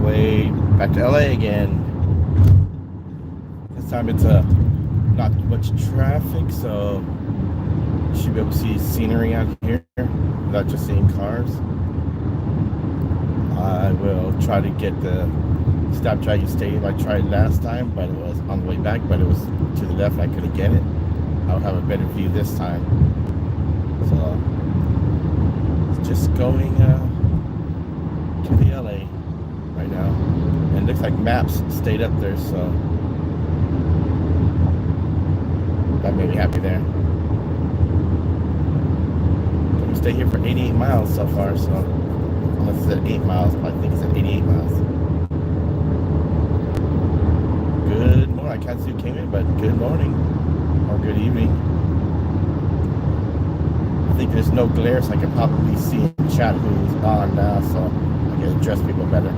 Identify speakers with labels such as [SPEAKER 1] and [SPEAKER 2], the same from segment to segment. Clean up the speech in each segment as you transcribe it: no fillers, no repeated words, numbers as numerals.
[SPEAKER 1] way back to LA again. This time it's not much traffic, so you should be able to see scenery out here without just seeing cars. I will try to get the Stop Dragon Stadium. I tried last time, but it was on the way back, but it was to the left. I couldn't get it. I'll have a better view this time. So it's just going to the LA right now. And it looks like maps stayed up there, so that made me happy there. I'm gonna stay here for 88 miles so far, so unless it's at 8 miles, but I think it's at 88 miles. Good morning. I can't see who came in, but good morning or good evening. I think there's no glare, so I can probably see in chat who's on now, so I can address people better.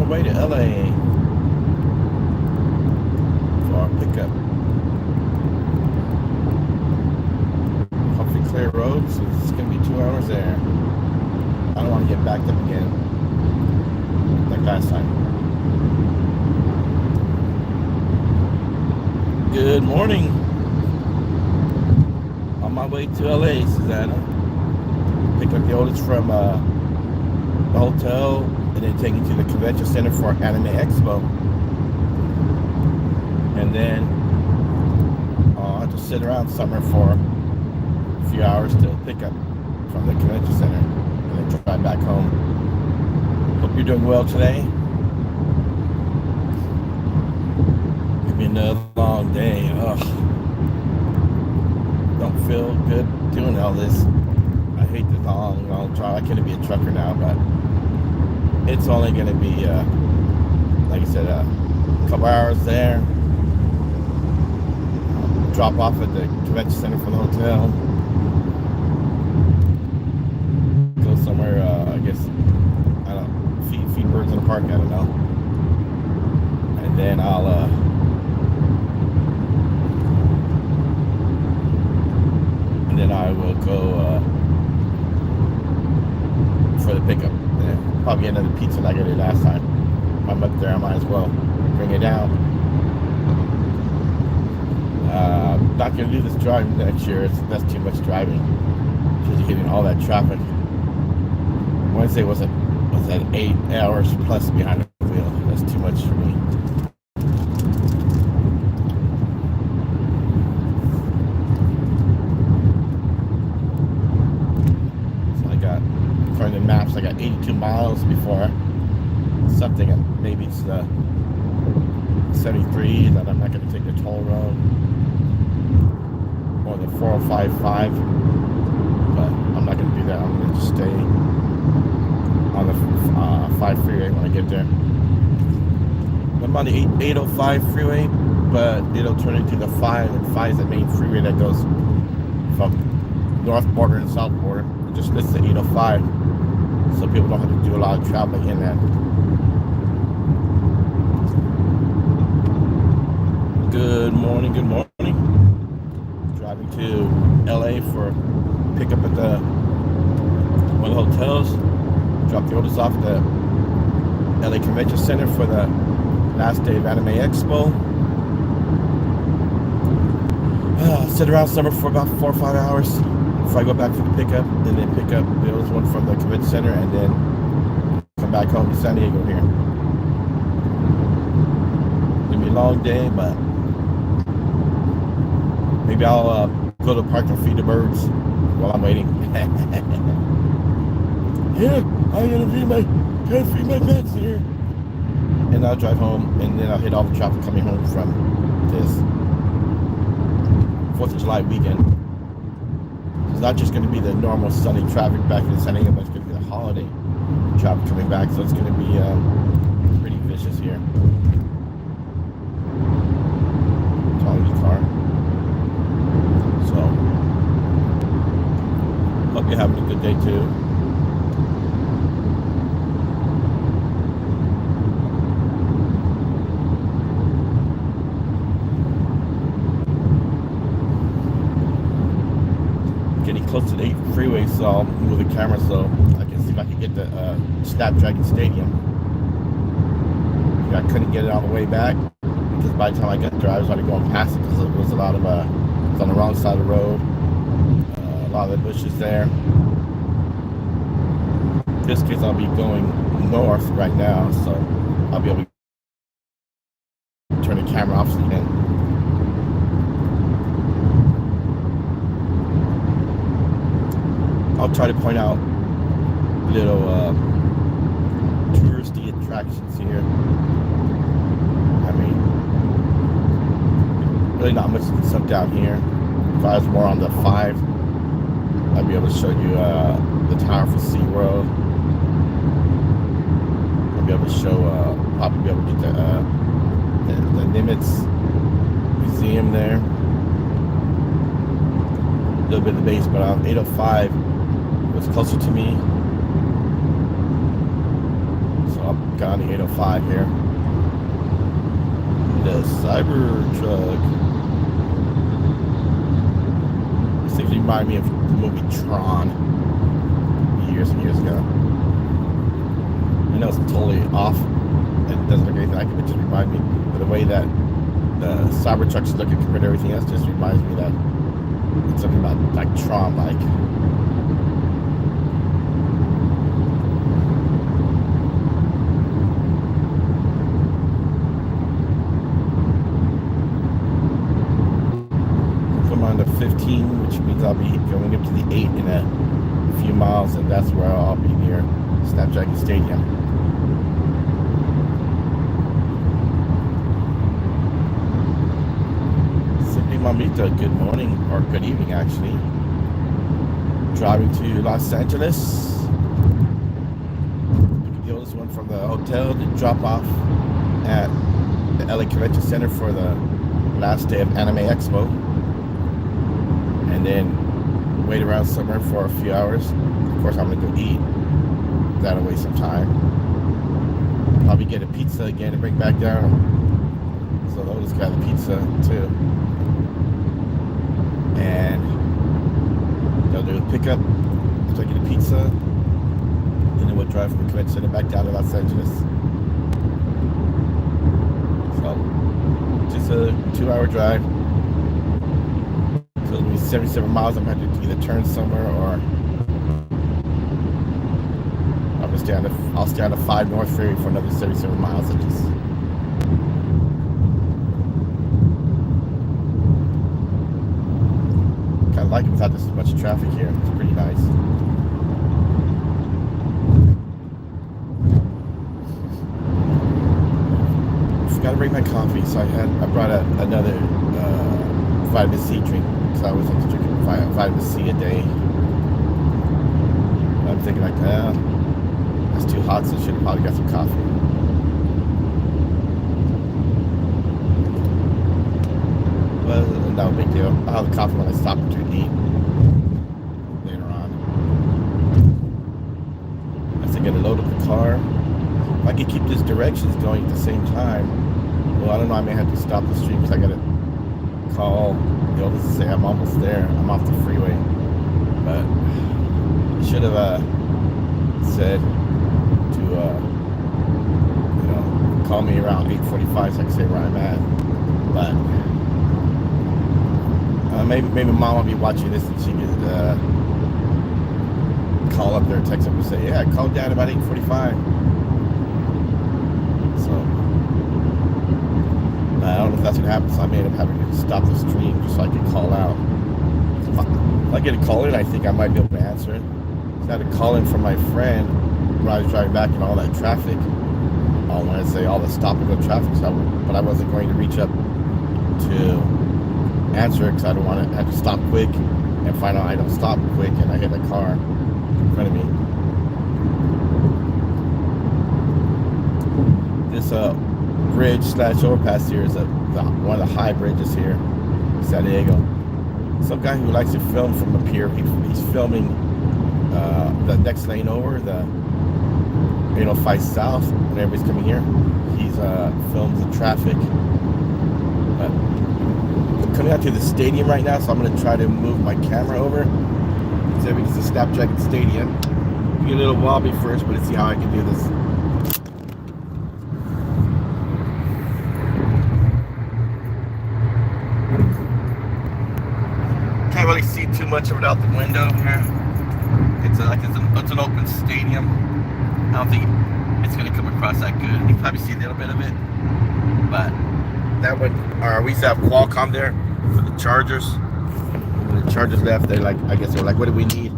[SPEAKER 1] Way to LA for our pickup. Hopefully clear roads, so it's gonna be 2 hours there. I don't want to get backed up again like last time. Good morning. On my way to LA, Susanna. Picked up the oldest from the hotel, and then taken to the convention center for Anime Expo. And then I'll have to sit around somewhere for a few hours to pick up from the convention center and then drive back home. Hope you're doing well today. It's been another long day. Ugh. Don't feel good doing all this. I hate the long drive. I couldn't be a trucker now, but it's only going to be, like I said, a couple hours there. Drop off at the convention center from the hotel. Go somewhere, I guess, I don't know, feed birds in the park, I don't know. And then I will go for the pickup. Probably get another pizza like I did last time. If I'm up there, I might as well bring it down. Not going to do this driving next year. That's too much driving. Because you're getting all that traffic. Wednesday was at 8 hours plus behind the wheel. That's too much for me. According to maps, I got 82 miles before something, maybe it's the 73 that I'm not going to take the toll road, or the 4055, but I'm not going to do that. I'm going to just stay on the 5 freeway when I get there. I'm on the 805 freeway, but it'll turn into the 5, and 5 is the main freeway that goes from north border and south border. It just lists the 805. So people don't have to do a lot of traveling in that. Good morning, good morning. Driving to LA for pickup at the one of the hotels, dropped the orders off at the LA Convention Center for the last day of Anime Expo. Sit around somewhere for about 4 or 5 hours before I go back for the pickup, and then pick up the other one from the convention center, and then come back home to San Diego here. It'll be a long day, but maybe I'll go to the park and feed the birds while I'm waiting. Yeah, I'm gonna feed my pets here. And I'll drive home, and then I'll hit all the traffic coming home from this 4th of July weekend. It's not just going to be the normal sunny traffic back in San Diego, but it's going to be the holiday traffic coming back, so it's going to be pretty vicious here. Following the car. So, hope you're having a good day too. Close to the 8 freeway, so I'll move the camera so I can see if I can get the Snapdragon Stadium. I couldn't get it all the way back because by the time I got there, I was already going past it because there was a lot of it's on the wrong side of the road. A lot of the bushes there. In this case, I'll be going north right now, so I'll be able to turn the camera off so you can. I'll try to point out little touristy attractions here. I mean, really not much stuff down here. If I was more on the 5, I'd be able to show you the tower for SeaWorld. I'll be able to show, probably be able to get the Nimitz Museum there. A little bit of the base, but on 805, was closer to me, so I'll go on the 805 here. The Cybertruck. This thing reminds me of the movie Tron years and years ago. I know it's totally off and doesn't look anything like it, but just reminds me of the way that the Cybertrucks look compared to everything else. Just reminds me that it's something about like Tron-like. On the 15, which means I'll be going up to the 8 in a few miles, and that's where I'll be near Snapdragon Stadium. Simply Mamita, good morning, or good evening actually. Driving to Los Angeles. Picking the oldest one from the hotel to drop off at the LA Convention Center for the last day of Anime Expo. And then wait around somewhere for a few hours. Of course, I'm gonna go eat. That'll waste some time. Probably get a pizza again and bring back down. So they'll just got the pizza too. And they'll do a pickup. So I get a pizza. And then we'll drive from the convention center back down to Los Angeles. So just a 2-hour drive. 77 miles. I'm going to have to either turn somewhere or I'll stay on the 5 North Ferry for another 77 miles. At least. Kind of like it without this much traffic here. It's pretty nice. I forgot to bring my coffee, so I brought another vitamin C drink. So I always like to drink vitamin C a day. I'm thinking like, that's too hot, so I should have probably got some coffee. Well, no big deal. I'll have the coffee when I stop to eat later on. As I get a load of the car. If I can keep these directions going at the same time, well, I don't know, I may have to stop the stream because I gotta call the oldest to say I'm almost there. I'm off the freeway. But it should have said to call me around 8:45 so I can say where I'm at. But maybe mom will be watching this and she could call up there, text up and say, yeah, I called dad about 8:45. So I don't know if that's what happens. So I may end up having to stop the stream just so I can call out. If I get a call in, I think I might be able to answer it. So I had a call in from my friend when I was driving back in all that traffic. I want to say all the stop and go traffic, but I wasn't going to reach up to answer it because I don't want to have to stop quick and find out I don't stop quick and I hit a car in front of me. This bridge / overpass here is one of the high bridges here in San Diego. Some guy who likes to film from up here, he's filming the next lane over, the 805 South, when everybody's coming here. He's films the traffic. But I'm coming out to the stadium right now, so I'm going to try to move my camera over. So it's the Snapdragon Stadium. Be a little wobbly first, but let's see how I can do this. Can't really see too much of it out the window here. It's an open stadium. I don't think it's going to come across that good. You can probably see a little bit of it, but that would. We used to have Qualcomm there for the Chargers. When the Chargers left, I guess they were like, "What do we need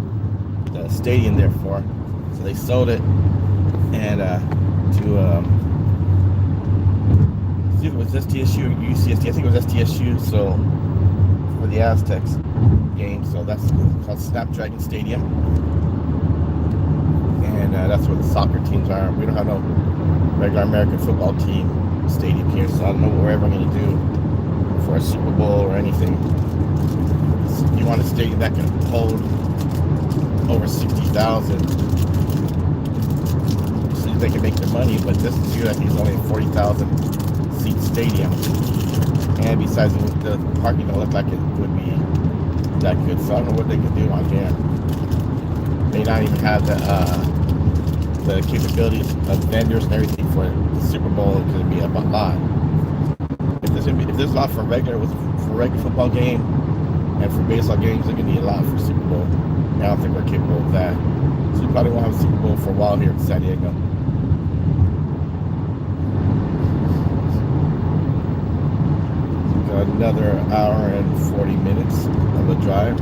[SPEAKER 1] the stadium there for?" So they sold it, and see if it was STSU or UCSD. I think it was STSU. So for the Aztecs game, so that's called Snapdragon Stadium. And that's where the soccer teams are. We don't have no regular American football team stadium here, so I don't know what we're ever going to do for a Super Bowl or anything. You want a stadium that can hold over 60,000 so they can make their money, but this is here, I think it's only a 40,000 seat stadium. And besides, the parking don't look like it would be that good, so I don't know what they can do on here. May not even have the capabilities of vendors and everything for the Super Bowl. It's going to be a lot. If there's a lot for regular football game and for baseball games, they're going to need a lot for Super Bowl. I don't think we're capable of that. So we probably won't have a Super Bowl for a while here in San Diego. Got another hour and 40 minutes of a drive.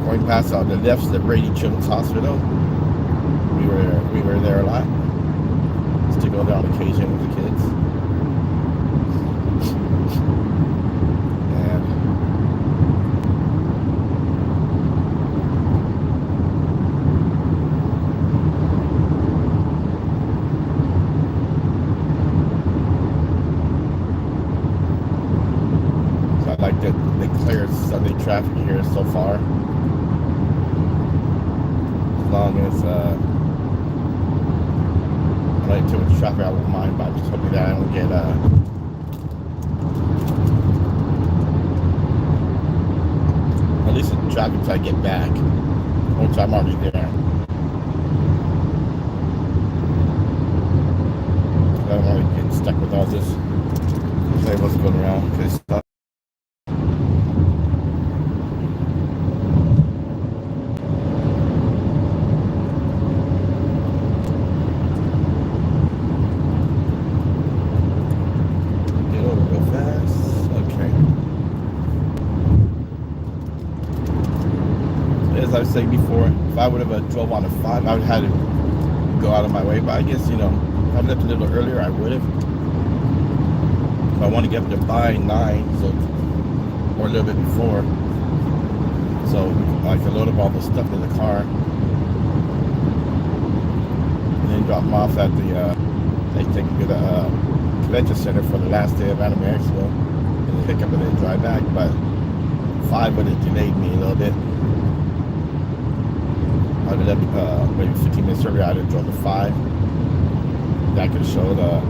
[SPEAKER 1] Going past on the left is the Brady Children's Hospital. We were there a lot. Just to go there on occasion with the kids. And so I like that they cleared Sunday traffic here so far. As long as I don't get too much traffic, I won't mind, but I'm just hoping that I don't get at least the traffic until I get back, which I'm already there. I don't want to get stuck with all this. Say what's going around. Okay, stop. As I was saying before, if I would have drove on a 5, I would have had to go out of my way. But I guess, if I left a little earlier, I would have. If I want to get up to by 9, so, or a little bit before, so I can load up all the stuff in the car, and then drop them off at the, they take me to the convention center for the last day of Anaheim Expo, and then pick up and then drive back. But 5 would have delayed me a little bit. I would have maybe 15 minutes earlier. I'd have drove the 5. That could show the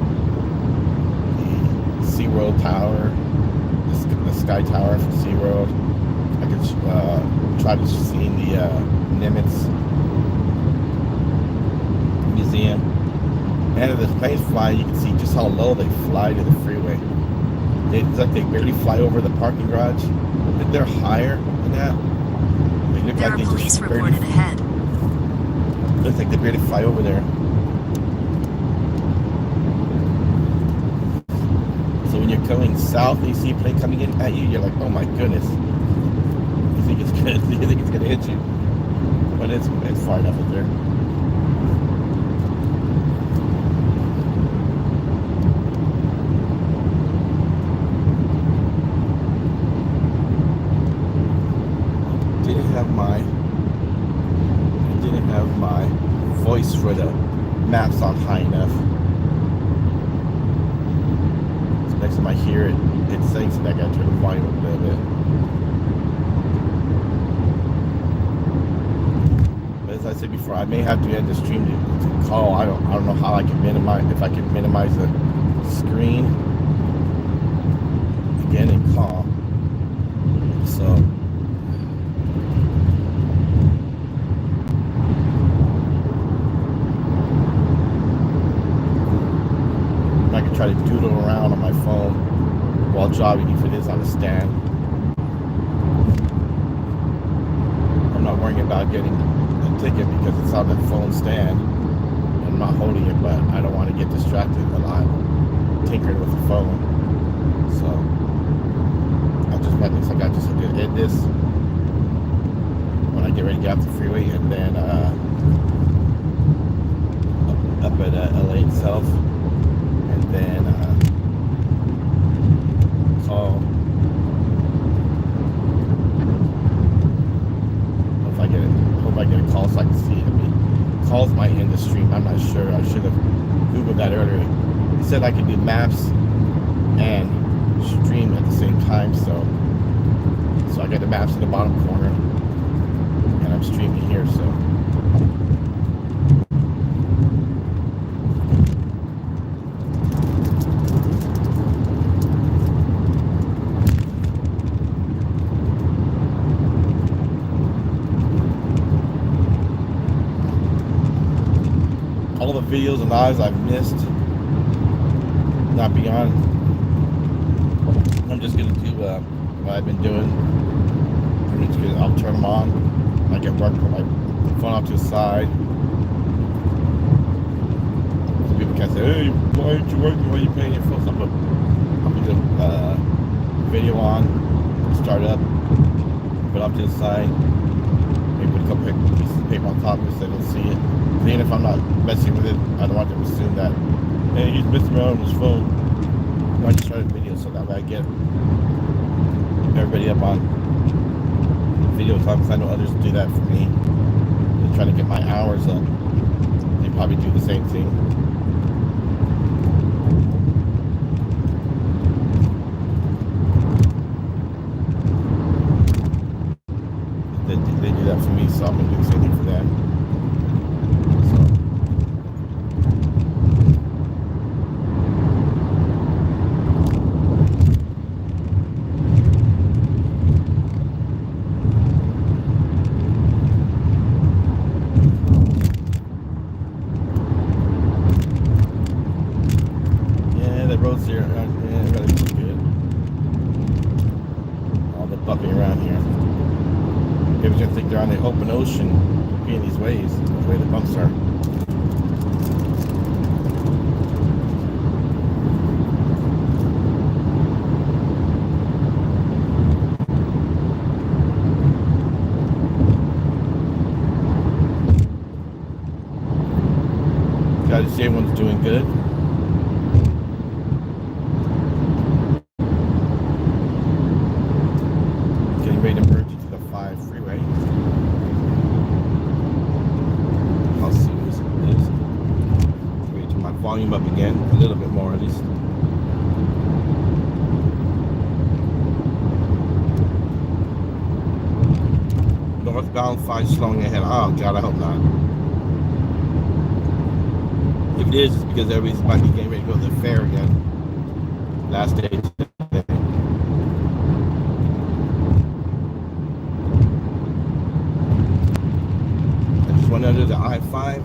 [SPEAKER 1] SeaWorld Tower, the Sky Tower for SeaWorld. I could try to see the Nimitz Museum. And if the planes fly, you can see just how low they fly to the freeway. It's like they barely fly over the parking garage. If they're higher than that, they look
[SPEAKER 2] There
[SPEAKER 1] like
[SPEAKER 2] are
[SPEAKER 1] they
[SPEAKER 2] police
[SPEAKER 1] just barely,
[SPEAKER 2] reported ahead.
[SPEAKER 1] looks like they barely fly over there. So when you're coming south and you see a plane coming in at you, you're like, oh my goodness. You think it's good. You think it's gonna hit you. But it's far enough up there. Didn't have my voice for the maps on high enough. So next time I hear it, it's saying something, I gotta turn the volume up a little bit. But as I said before, I may have to end the stream to call. I don't know how I can minimize, if I can minimize the screen again and call. So I can try to doodle around on my phone while jogging if it is on a stand. I'm not worrying about getting a ticket because it's on the phone stand. I'm not holding it, but I don't want to get distracted a lot tinkering with the phone. So I just looks like I just have to end this when I get ready to get off the freeway, and then up at LA itself. And then call. Hope I get a call so I can see it. I mean, calls might end the stream. I'm not sure. I should have Googled that earlier. It said I could do maps and stream at the same time. So I got the maps in the bottom corner, and I'm streaming here. So. All the videos and lives I've missed, not beyond. I'm just gonna do what I've been doing. I'll turn them on. I get work, put my phone off to the side. So people can say, "Hey, why aren't you working? Why are you paying your phone?" I'll put the video on, start up, put it off to the side. Maybe put a couple pieces of paper on top so they don't see it. Even if I'm not messing with it, I don't want them to assume that, hey, he's messing around on his phone. I just started a video so that way I get everybody up on video time, because I know others do that for me. They're trying to get my hours up. They probably do the same thing. They do that for me, so I'm going to do the same thing for them. On the open ocean, being these waves, the way the bumps are. Glad to see everyone's doing good. Getting ready to merge into the 5 freeway. Volume up again, a little bit more at least. Northbound 5 slowing ahead. Oh God, I hope not. If it is, it's because everybody's might be getting ready to go to the fair again. Last day today. going under the I-5.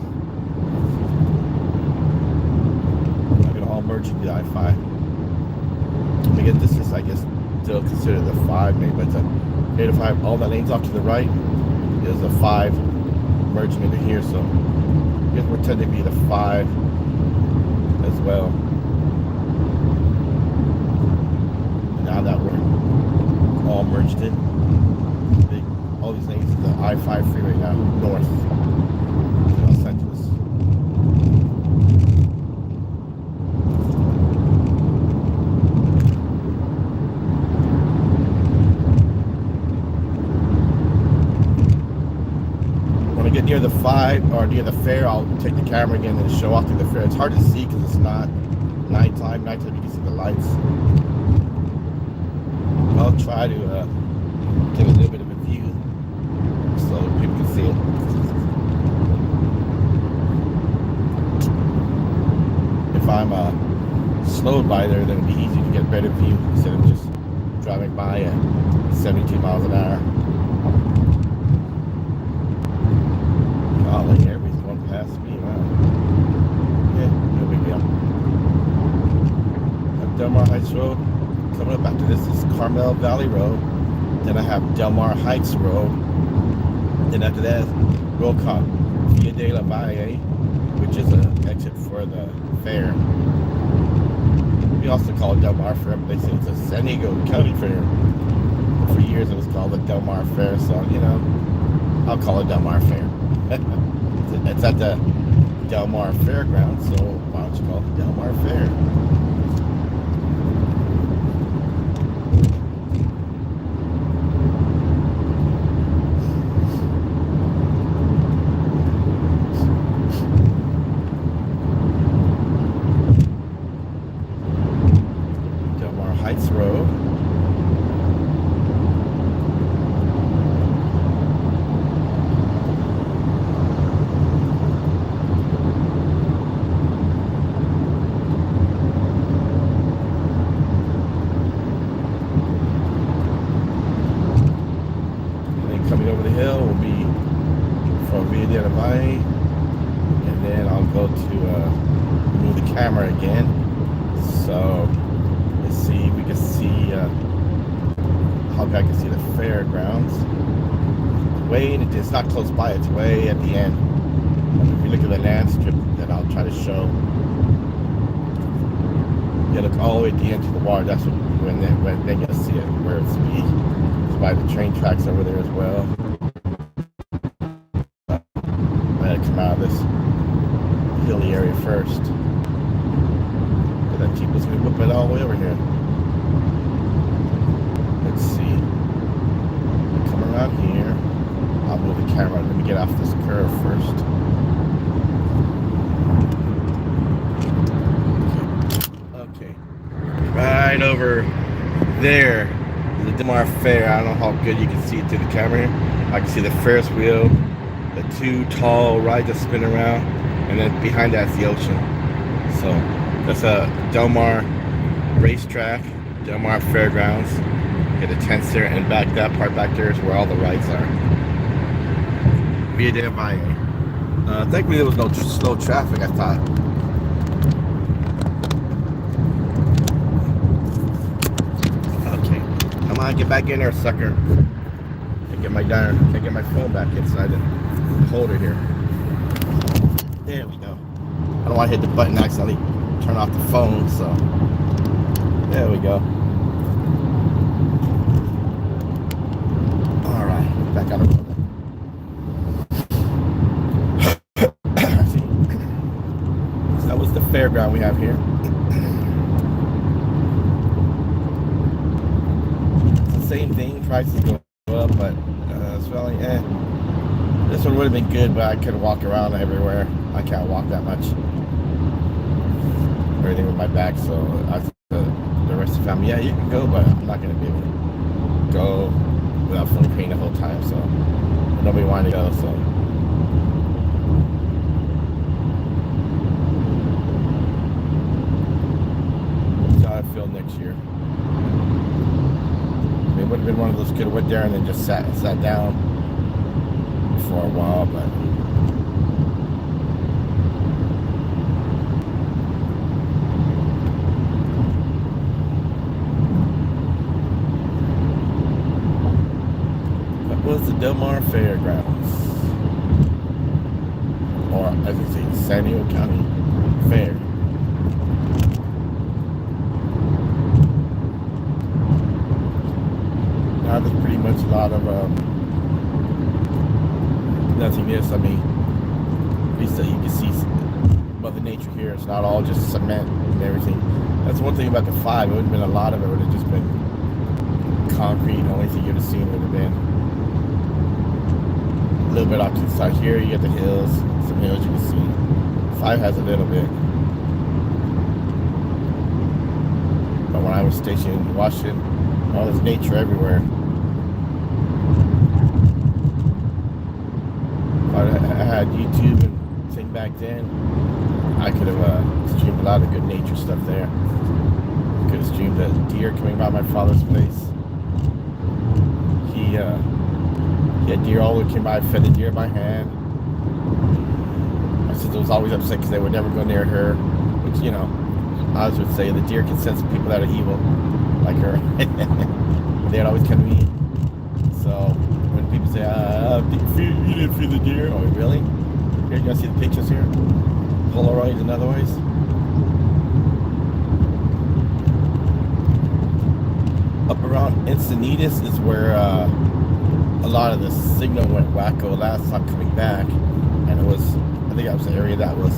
[SPEAKER 1] I'm gonna all merge into the I-5. Again, this is, I guess, still considered the 5 maybe, but the 805, all the lanes off to the right is a 5 merging into here, so I guess we're tending to be the 5 as well. Now that we're all merged in, all these lanes is the I-5 freeway now, north to Los Angeles. Get near the 5 or near the fair, I'll take the camera again and show off through the fair. It's hard to see because it's not nighttime. Nighttime you can see the lights. I'll try to give a little bit of a view so people can see it. If I'm slowed by there, then it'll be easy to get a better view instead of just driving by at 72 miles an hour. Everybody's going past me. Wow. Yeah, no big deal. I have Del Mar Heights Road. Coming up after this is Carmel Valley Road. Then I have Del Mar Heights Road. Then after that, road called Via de la Valle, which is an exit for the fair. We also call it Del Mar Fair, but they say it's a San Diego County Fair. For years it was called the Del Mar Fair, so, you know, I'll call it Del Mar Fair. It's at the Del Mar Fairgrounds, so why don't you call it the Del Mar Fair? Del Mar Heights Road. And then I'll go to move the camera again. So let's see if we can see how I can see the fairgrounds. Way in it's not close by, it's way at the end. If you look at the land strip that I'll try to show, you look all the way at the end to the water. That's when then you'll see it where it's by the train tracks over there as well. Come out of this hilly area first. That Jeep was going to whip it all the way over here. Let's see. Come around here. I'll move the camera. Let me get off this curve first. Okay. Right over there is the Del Mar Fair. I don't know how good you can see it through the camera here. I can see the Ferris wheel. The 2 tall rides that spin around, and then behind that's the ocean. So that's a Del Mar racetrack, Del Mar Fairgrounds. Get the tents there, and back that part back there is where all the rides are. Via de la Valle. Thankfully there was no slow traffic, I thought. Okay, come on, get back in there, sucker. Get my phone back inside the holder here. There we go. I don't want to hit the button and accidentally turn off the phone, so there we go. All right, back on the road. So that was the fairground we have here. It's the same thing. Prices go up, but swelling, this one would have been good, but I could walk around everywhere. I can't walk that much. Everything with my back, so I the rest of the family, yeah, you can go, but I'm not going to be able to go without feeling pain the whole time, so nobody wanted to go, so. That's how I feel next year. It would have been one of those kids who went there and then just sat down for a while, but Del Mar Fairgrounds, or as I say, San Diego County Fair. Now there's pretty much a lot of nothingness. I mean, at least you can see Mother Nature here. It's not all just cement and everything. That's one thing about the 5. It would have been a lot of it would have just been concrete. The only thing you'd have seen would have been a little bit off to the side. Here you get the hills, some hills you can see. 5 has a little bit. But when I was stationed in Washington, all this nature everywhere. If I had YouTube and thing back then, I could have streamed a lot of good nature stuff there. Could have streamed a deer coming by my father's place. He had deer all the way came by, fed the deer by hand. My sister was always upset because they would never go near her, which, you know, I always would say the deer can sense people that are evil, like her. They'd always come to me. So when people say, you didn't feed the deer, oh, really? Here, you guys see the pictures here? Polaroids and otherwise. Up around Encinitas is where a lot of the signal went wacko last time coming back, and it was, I think that was the area that was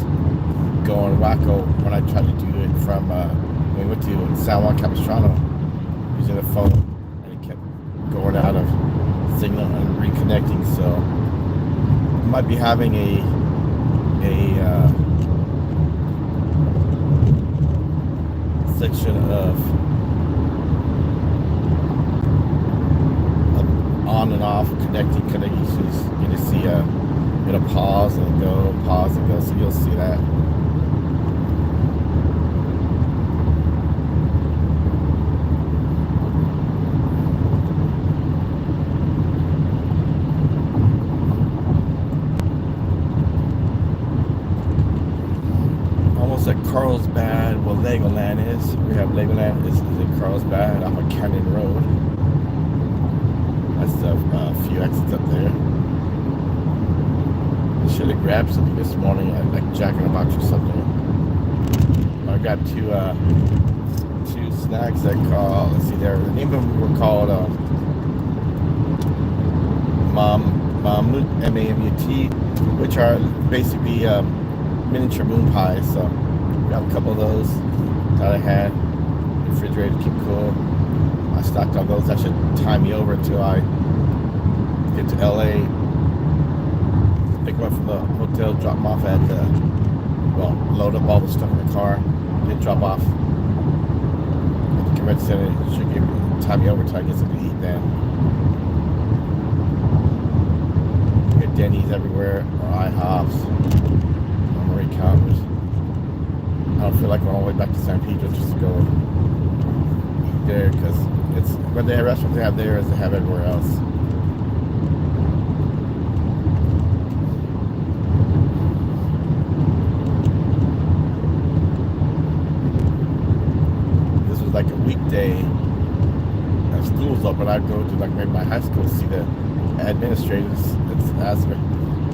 [SPEAKER 1] going wacko when I tried to do it from when we went to San Juan Capistrano using the phone, and it kept going out of signal and reconnecting. So I might be having a section of on and off connecting connections. You just see it'll pause and go, pause and go. So you'll see that. Almost like Carlsbad, well, Legoland is. We have Legoland is in Carlsbad off of Canyon Road. That's a few exits up there. I should have grabbed something this morning, like Jack in the Box or something. I got two snacks that call, let's see there, the name of them were called Mamut, M-A-M-U-T, which are basically miniature moon pies. So got a couple of those that I had refrigerated to keep cool. I stocked on those. That should tie me over until I get to LA, pick them up from the hotel, drop them off at load up all the stuff in the car, then drop off at the convention center. It should tie me over until I get something to eat then. We got Denny's everywhere, or IHOPs, or Marie Counters. I don't feel like going all the way back to San Pedro just to go eat there, because it's what the restaurants they have there is they have everywhere else. This was like a weekday, and school's open. I'd go to like maybe my high school to see the administrators. It's aspect,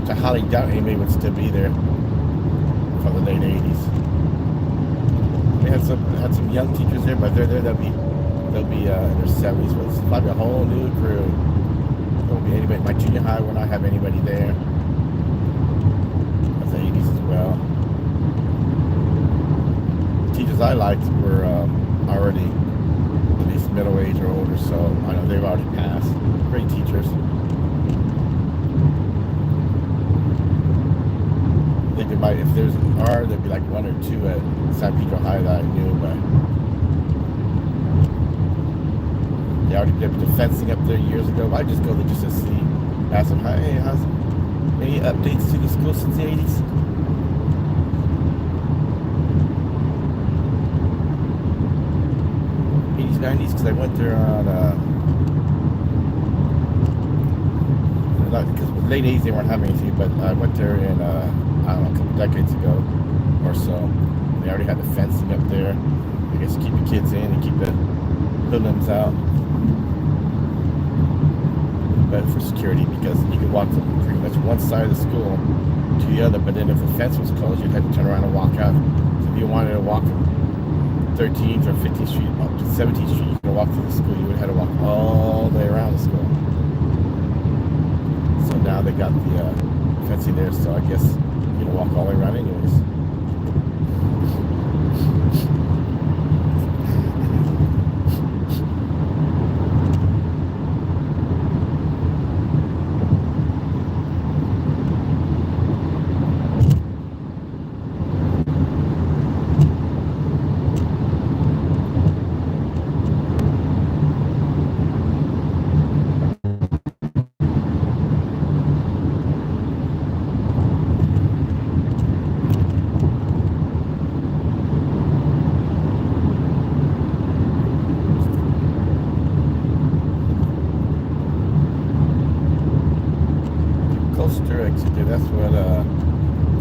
[SPEAKER 1] which I highly doubt anybody would still be there from the late '80s. We had some young teachers there, but they'll be in their 70s, but it's probably a whole new crew. There won't be anybody. My junior high will not have anybody there. That's the 80s as well. The teachers I liked were already at least middle age or older, so I know they've already passed. Great teachers. If there's there'd be like one or two at San Pedro High that I knew, but they already did the fencing up there years ago. I just go there just to see, ask them, hey, how's any updates to the school since the 80s? '80s, '90s, because I went there on because late '80s they weren't having anything, but I went there in I don't know, a couple decades ago or so. They already had the fencing up there. I guess keep the kids in and keep the hoodlums out. but for security, because you could walk from pretty much one side of the school to the other, but then if the fence was closed, you'd have to turn around and walk out. So if you wanted to walk from 13th or 15th Street up to 17th Street, you could walk to the school, you would have to walk all the way around the school. So now they got the fencing there, so I guess you can walk all the way around anyways. That's what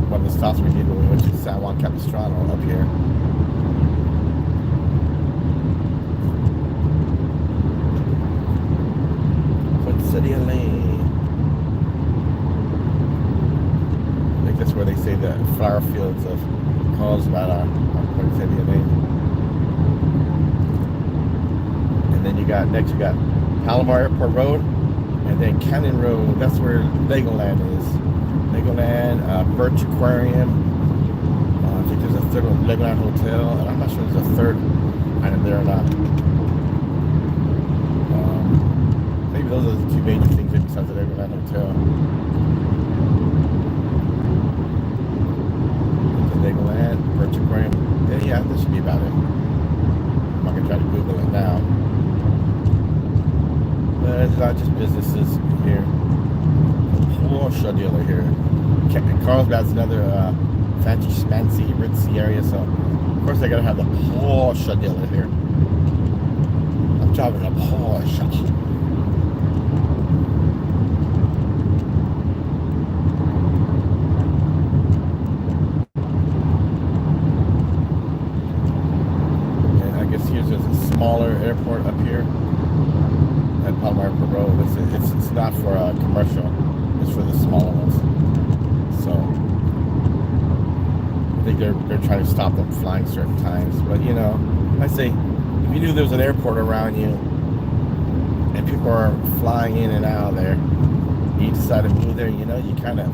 [SPEAKER 1] one of the stops we did when we went to San Juan Capistrano up here. Poinsettia Lane. I think that's where they say the flower fields of Carlsbad are on Poinsettia Lane. And then you got Palomar Airport Road, and then Canyon Road. That's where Legoland is. Legoland, Birch Aquarium. I think there's a third one, Legoland Hotel, and I'm not sure there's a third item there or not. Maybe those are the two major things besides the Legoland Hotel. Legoland, Birch Aquarium. Yeah, this should be about it. I'm not gonna try to Google it now. But it's not just businesses here. Porsche dealer here. Carlsbad's another fancy, schmancy, ritzy area, so of course they gotta have the Porsche dealer here. I'm driving a Porsche. And I guess here's a smaller airport up here at Palomar Airport Road. It's not for commercial. It's for the smaller ones. So I think they're trying to stop them flying certain times. But you know, I say if you knew there was an airport around you and people are flying in and out of there, you decide to move there, you know, you kind of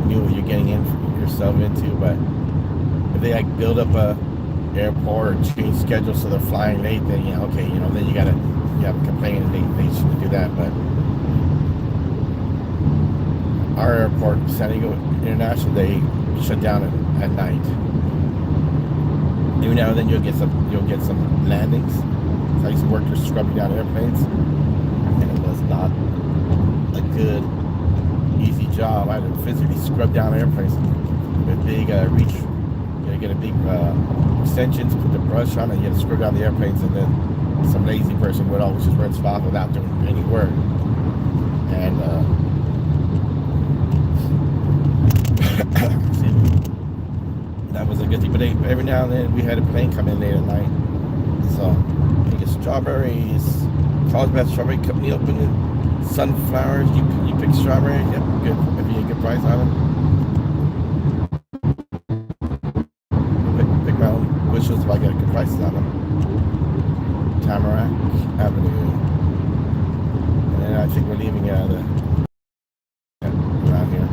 [SPEAKER 1] knew what you're getting yourself into. But if they like build up a airport or change schedule so they're flying late, then yeah, okay, you know, then you have to complain and they shouldn't do that. But our airport, San Diego International, they shut down at night. Every now and then you'll get some landings. So I used to work just scrubbing down airplanes, and it was not a good, easy job. I had to physically scrub down airplanes with big reach. You had to get a big extensions, put the brush on, and you had to scrub down the airplanes, and then some lazy person would always just rinse off without doing any work. And that was a good thing, but every now and then we had a plane come in late at night. So you get strawberries, Carlsbad Strawberry Company open, sunflowers. You pick strawberry, yep, good. Maybe a good price on them. Pick my own bushels if I get a good price on them. Tamarack Avenue, and I think we're leaving the around here.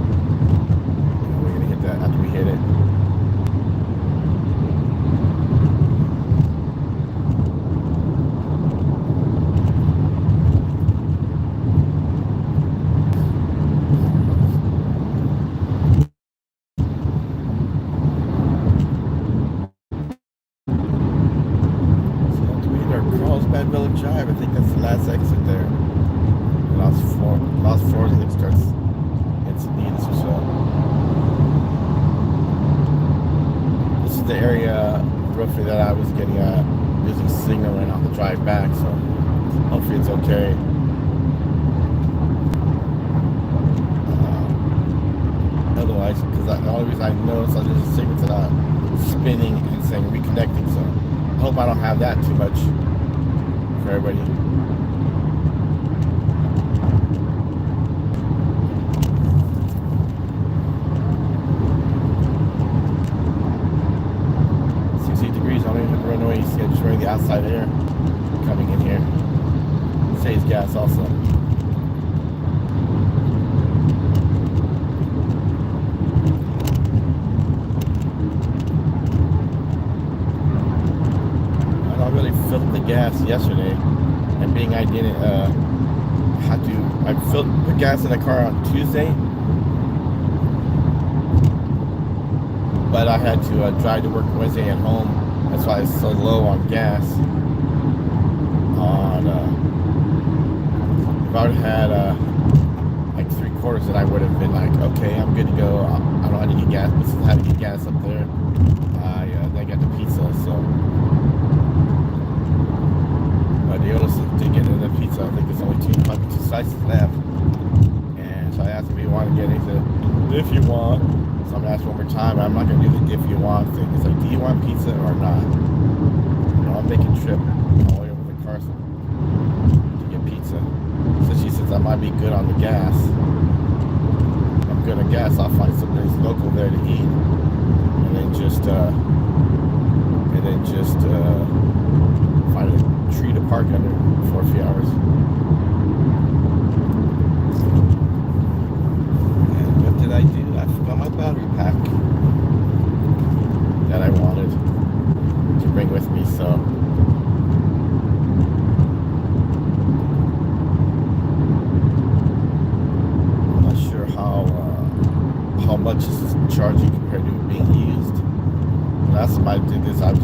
[SPEAKER 1] We're gonna hit that after we hit it. Village Drive, I think that's the last exit there. Lost Floors, I think starts Encinitas or so. This is the area roughly that I was getting using signal and on the drive back, so hopefully it's okay. Otherwise, because the only reason I noticed there's a signal to not spinning and saying reconnecting, so I hope I don't have that too much for everybody. gas yesterday, and being I didn't I put gas in the car on Tuesday, but I had to drive to work Wednesday at home. That's why it's so low on gas. If I would have had like 3/4, then I would have been like, okay, I'm good to go. I don't have to get gas, but since I had to get gas up there, then I got the pizza. So, they also did get another pizza. I think there's only two slices left. And so I asked him if he wanted to get it. He said, if you want. So I'm gonna ask one more time. I'm not gonna do the if you want thing. It's like, do you want pizza or not? I'm making a trip all the way over to Carson to get pizza. So she says I might be good on the gas. I'm good on gas. I'll find something local there to eat, and then just find a tree to park under for a few hours. And what did I do? I forgot my battery pack that I wanted to bring with me. So I'm not sure how much this is charging compared to being used. Last time I did this, I was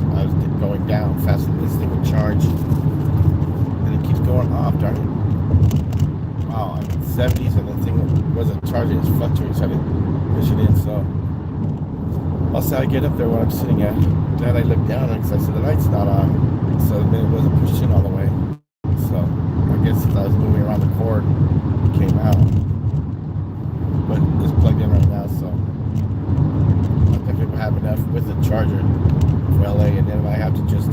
[SPEAKER 1] going down faster than this thing would charge, and it keeps going off, darn it. Wow, I'm in 70s and the thing wasn't charging, it's fluctuating, so I didn't push it in. So I'll say I get up there when I'm sitting at, then I look down because I said the light's not on, so then it wasn't pushed in all the way. So I guess since I was moving around the cord, it came out, but it's plugged in right now. So I think we have enough with the charger for LA, and then I have to just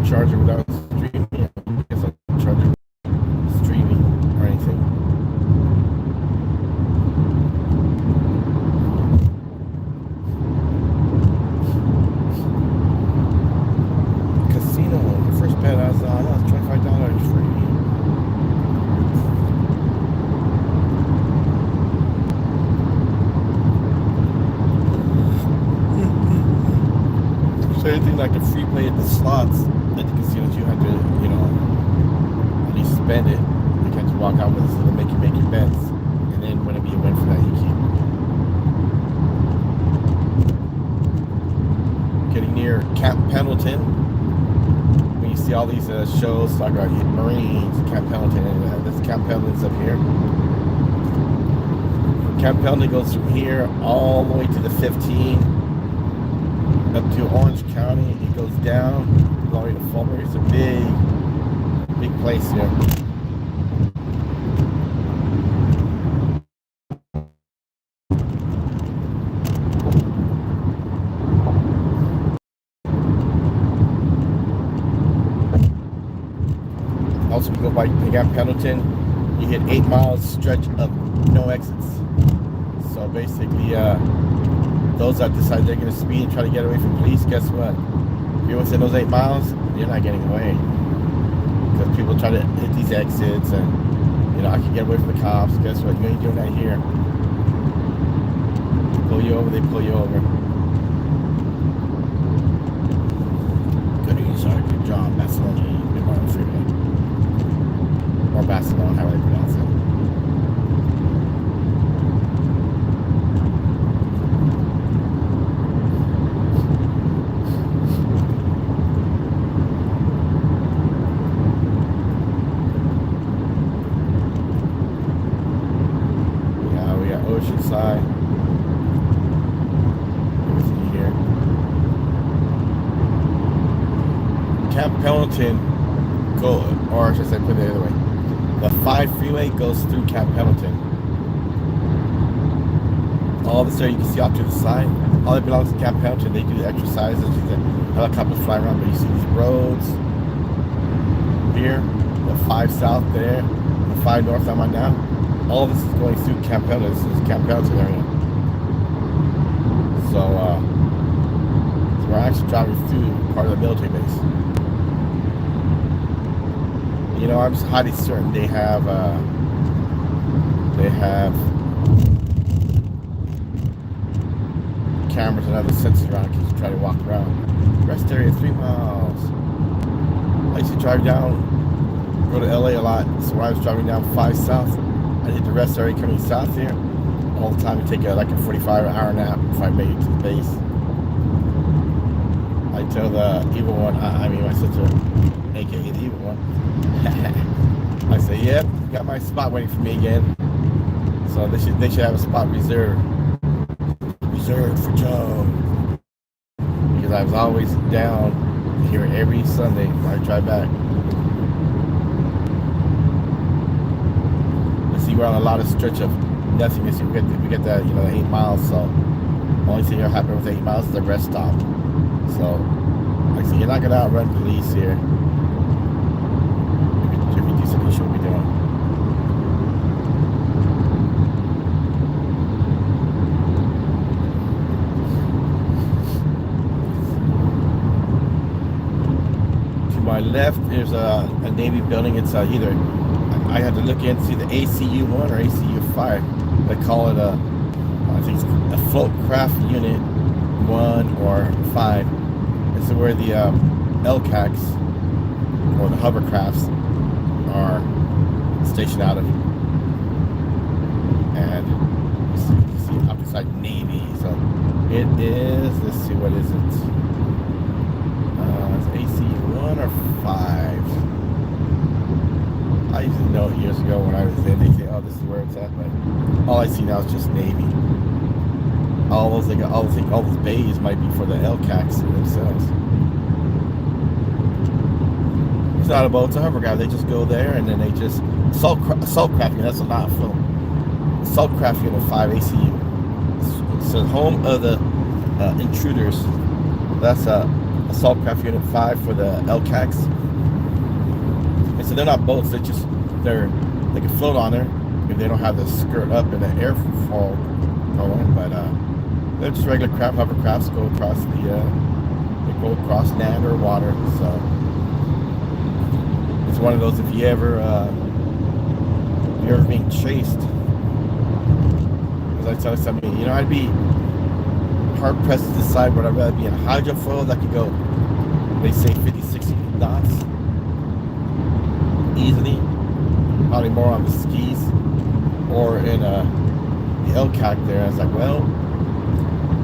[SPEAKER 1] charge it without streaming. I guess I'll charge it without streaming or anything. Casino, the first bet I was on, that was $25 free. So anything like a free play at the slots at the casinos, you have to, at least spend it. You can't just walk out with it, so they make your bets, and then whenever you win for that, you keep. Getting near Camp Pendleton, when you see all these shows like Marines, Camp Pendleton, and this Camp Pendleton's up here. Camp Pendleton goes from here all the way to the 15. Up to Orange County, it goes down all the way to Fulmer. It's a big place here. Also, you go by Camp Pendleton, you hit 8 miles stretch of no exits. So basically, those that decide they're going to speed and try to get away from police, guess what? If you're within those 8 miles, you're not getting away. Because people try to hit these exits and, I can get away from the cops. Guess what? You ain't doing that here. They pull you over, they pull you over. Good evening, Sergeant John Barcelona, good morning, Freeway. Or Barcelona, however they pronounce it. Oceanside, everything here. Camp Pendleton or should I say put it the other way. The 5 freeway goes through Camp Pendleton. All this area you can see off to the side, all that belongs to Camp Pendleton. They do the exercises, the helicopters fly around, but you see these roads here, the 5 south there, the 5 north I'm on now. All of this is going through Camp Pendleton. This is Camp Pendleton area. So we're actually driving through part of the military base. I'm just highly certain they have cameras and other sensors around in case you try to walk around. Rest area 3 miles. I used to drive down, go to LA a lot. So when I was driving down 5 south, I did the rest area coming south here all the time. To take like a 45-hour nap if I made it to the base. I tell the evil one, I mean my sister, aka the evil one. I say, yep, got my spot waiting for me again. So they should have a spot reserved for Joe, because I was always down here every Sunday when I drive back. Let's see, we're on a lot of stretch of nothingness. We get that, 8 miles. So the only thing that'll happen with 8 miles is the rest stop. So like I said, you're not gonna outrun police here. If you do something you shouldn't be doing. My left, there's a Navy building. It's either, I had to look in to see the ACU 1 or ACU 5. They call it I think it's a float craft unit 1 or 5. This is where the LCACs or the hovercrafts are stationed out of. And you see up beside Navy. So it is, let's see, what is it? ACU 1 or 5. I used to know it years ago when I was in. They say, "Oh, this is where it's at," but all I see now is just Navy. All those bays might be for the LCACs themselves. It's not a boat; it's a hovercraft. They just go there and then they just assault craft unit. That's a lot for assault craft unit 5 ACU. It's the home of the intruders. That's assault craft unit 5 for the LCACs. And so they're not boats, they can float on there if they don't have the skirt up and the airfall going, but they're just regular craft hovercrafts go across they go across land or water. So it's one of those, if you're ever being chased, as I tell somebody, I'd be hard pressed to decide whether I'd rather be in a hydrofoil that could go, they say 50, 60 knots easily, probably more on the skis, or in the LCAC there. I was like, well,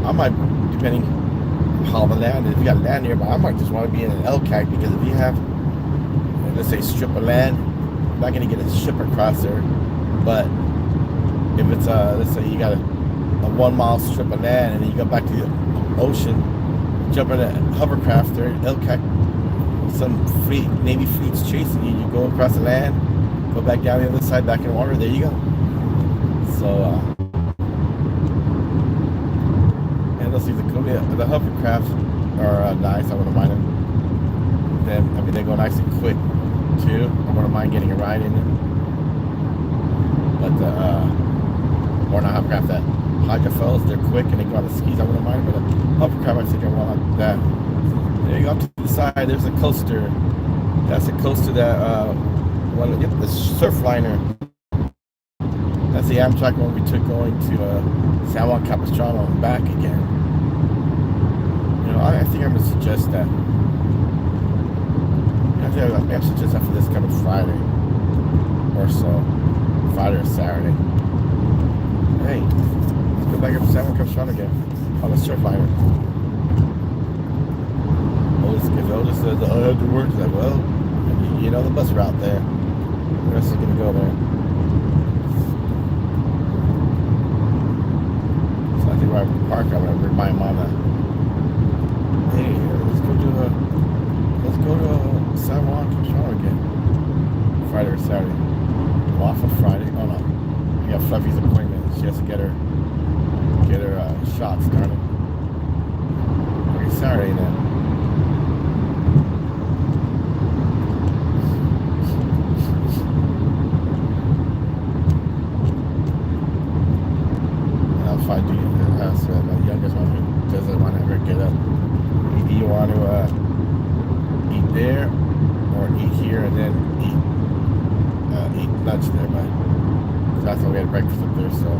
[SPEAKER 1] I might, depending on how the land is, if you got land nearby, I might just want to be in an LCAC, because if you have, let's say, strip of land, you're not going to get a ship across there. But if it's let's say you got a 1 mile strip of land and then you go back to the ocean, jump in a hovercraft there, LCAC, some Navy fleet's chasing you, you go across the land, go back down the other side, back in the water, there you go. So and let's see, the hovercrafts are nice. I wouldn't mind them. They go nice and quick too. I wouldn't mind getting a ride in them. But or not hovercraft, that hydrofoils, they're quick and they go on the skis, I wouldn't mind. But a hovercraft, I think I want that. There you go, up to the side, there's a coaster. That's a coaster that the surf liner. That's the Amtrak one we took going to San Juan Capistrano and back again. I think I'm gonna suggest that. I think I'm gonna suggest that for this coming Friday or so. Friday or Saturday. Hey, let's go back up to San Juan Capistrano again on the surf liner. Otis says, I had to work. He's like, well, the bus route there. The rest is going to go there. So I think where I park, I'm going to remind Mom that, hey, let's go to San Juan Capistrano again. Friday or Saturday. I'm off on Friday. Oh no, I got Fluffy's appointment. She has to get her shot started. Okay, Saturday then. If I do ask my youngest one who doesn't want to ever get up, do you want to eat there or eat here and then eat lunch there? But that's why we had breakfast up there. So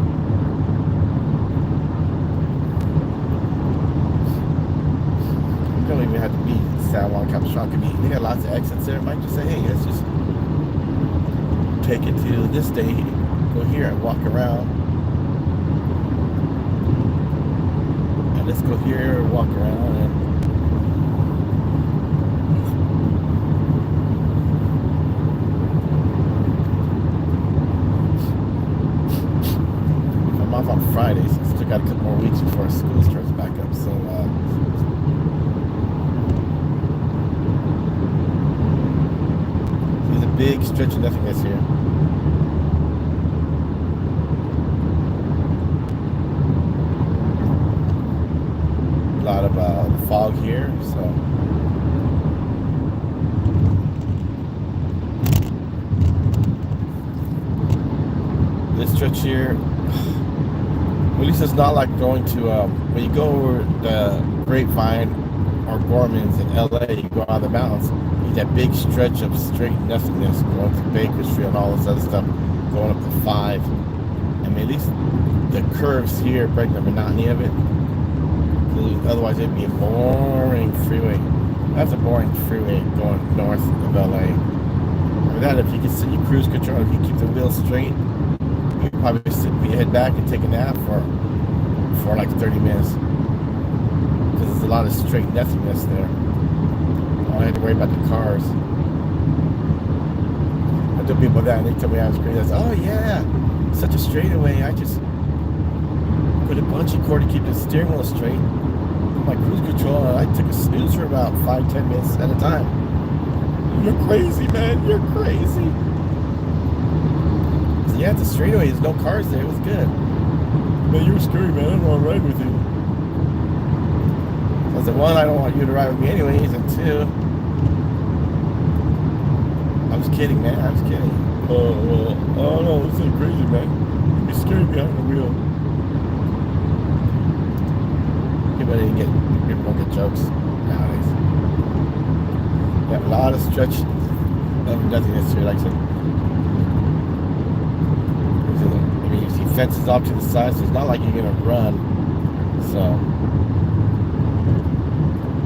[SPEAKER 1] even have to be San Juan Capistrano. Could be, they got lots of exits there. It might just say, hey, let's just take it to this day, go here and walk around. And let's go here and walk around. And I'm off on Fridays. Still got a couple more weeks before school starts back up. So, there's a big stretch of nothingness here. A lot of fog here, so. This stretch here, at least it's not like going to, when you go over the Grapevine or Gorman's in LA, you go on the mountains, you get that big stretch of straight nothingness going to Bakersfield and all this other stuff, going up to 5. I mean, at least the curves here break the monotony of it. Otherwise, it'd be a boring freeway. That's a boring freeway going north of LA. Or that, if you can sit your cruise control, if you keep the wheels straight, you can probably sit your head back and take a nap for like 30 minutes. Because there's a lot of straight nothingness there. I don't have to worry about the cars. I tell people that, and they tell me I was crazy. I said, oh yeah, such a straightaway. I just put a bungee cord to keep the steering wheel straight. My cruise control, I took a snooze for about 5-10 minutes at a time. You're crazy, man. You're crazy. So yeah, it's a straightaway. There's no cars there. It was good. Man, you were scary, man. I don't want to ride with you. So I said, one, I don't want you to ride with me anyways, and two, I was kidding, man. I was kidding. Oh no, this ain't crazy, man. You'd be scary behind the wheel. People don't get jokes nowadays. Yeah, a lot of stretch of nothingness here, like I said. I mean, you see fences off to the side, so it's not like you're gonna run. So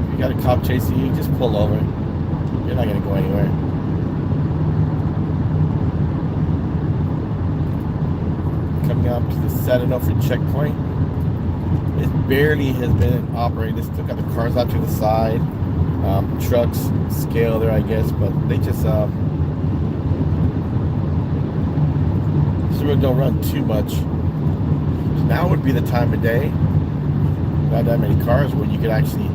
[SPEAKER 1] if you got a cop chasing you, just pull over. You're not gonna go anywhere. Coming up to the San Onofre checkpoint. It barely has been operating. They still got the cars out to the side. Trucks scale there, I guess, but they just really don't run too much. So now would be the time of day. Not that many cars where you could actually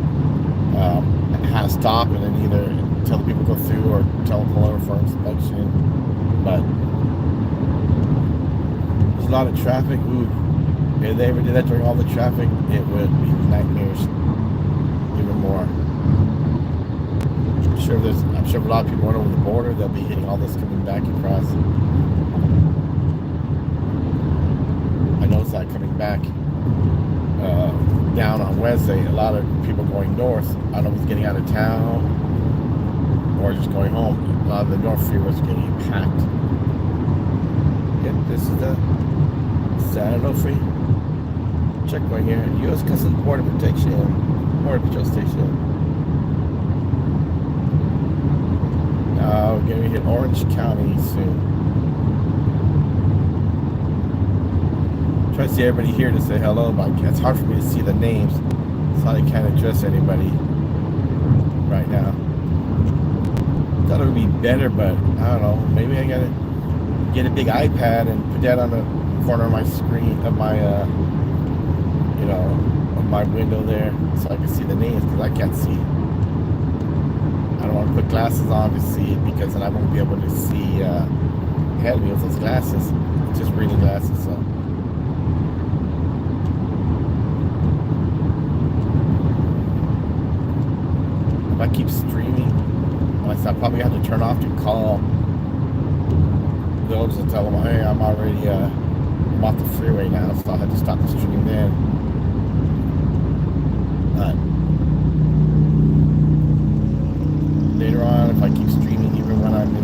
[SPEAKER 1] have stop and then either tell the people to go through or tell them pull over for inspection. But there's a lot of traffic. Ooh. If they ever did that during all the traffic, it would be nightmares. Even more. I'm sure a lot of people went over the border, they'll be hitting all this coming back across. I noticed that coming back down on Wednesday, a lot of people going north, I don't know if it's getting out of town or just going home. A lot of the North Freeway was getting packed. Yep, this is the San Onofre checkpoint here, U.S. Customs Border Protection, Border Patrol Station. Now we're going to hit Orange County soon. Try to see everybody here to say hello, but it's hard for me to see the names, so I can't address anybody right now. Thought it would be better, but I don't know. Maybe I gotta get a big iPad and put that on the corner of my screen of my of my window there, so I can see the names, because I can't see. I don't want to put glasses on to see it, because then I won't be able to see head wheels as glasses. It's just reading glasses. So if I keep streaming, I probably have to turn off to call those and tell them, hey, I'm already I'm off the freeway now, so I'll have to stop the stream then. But later on, if I keep streaming, even when I'm,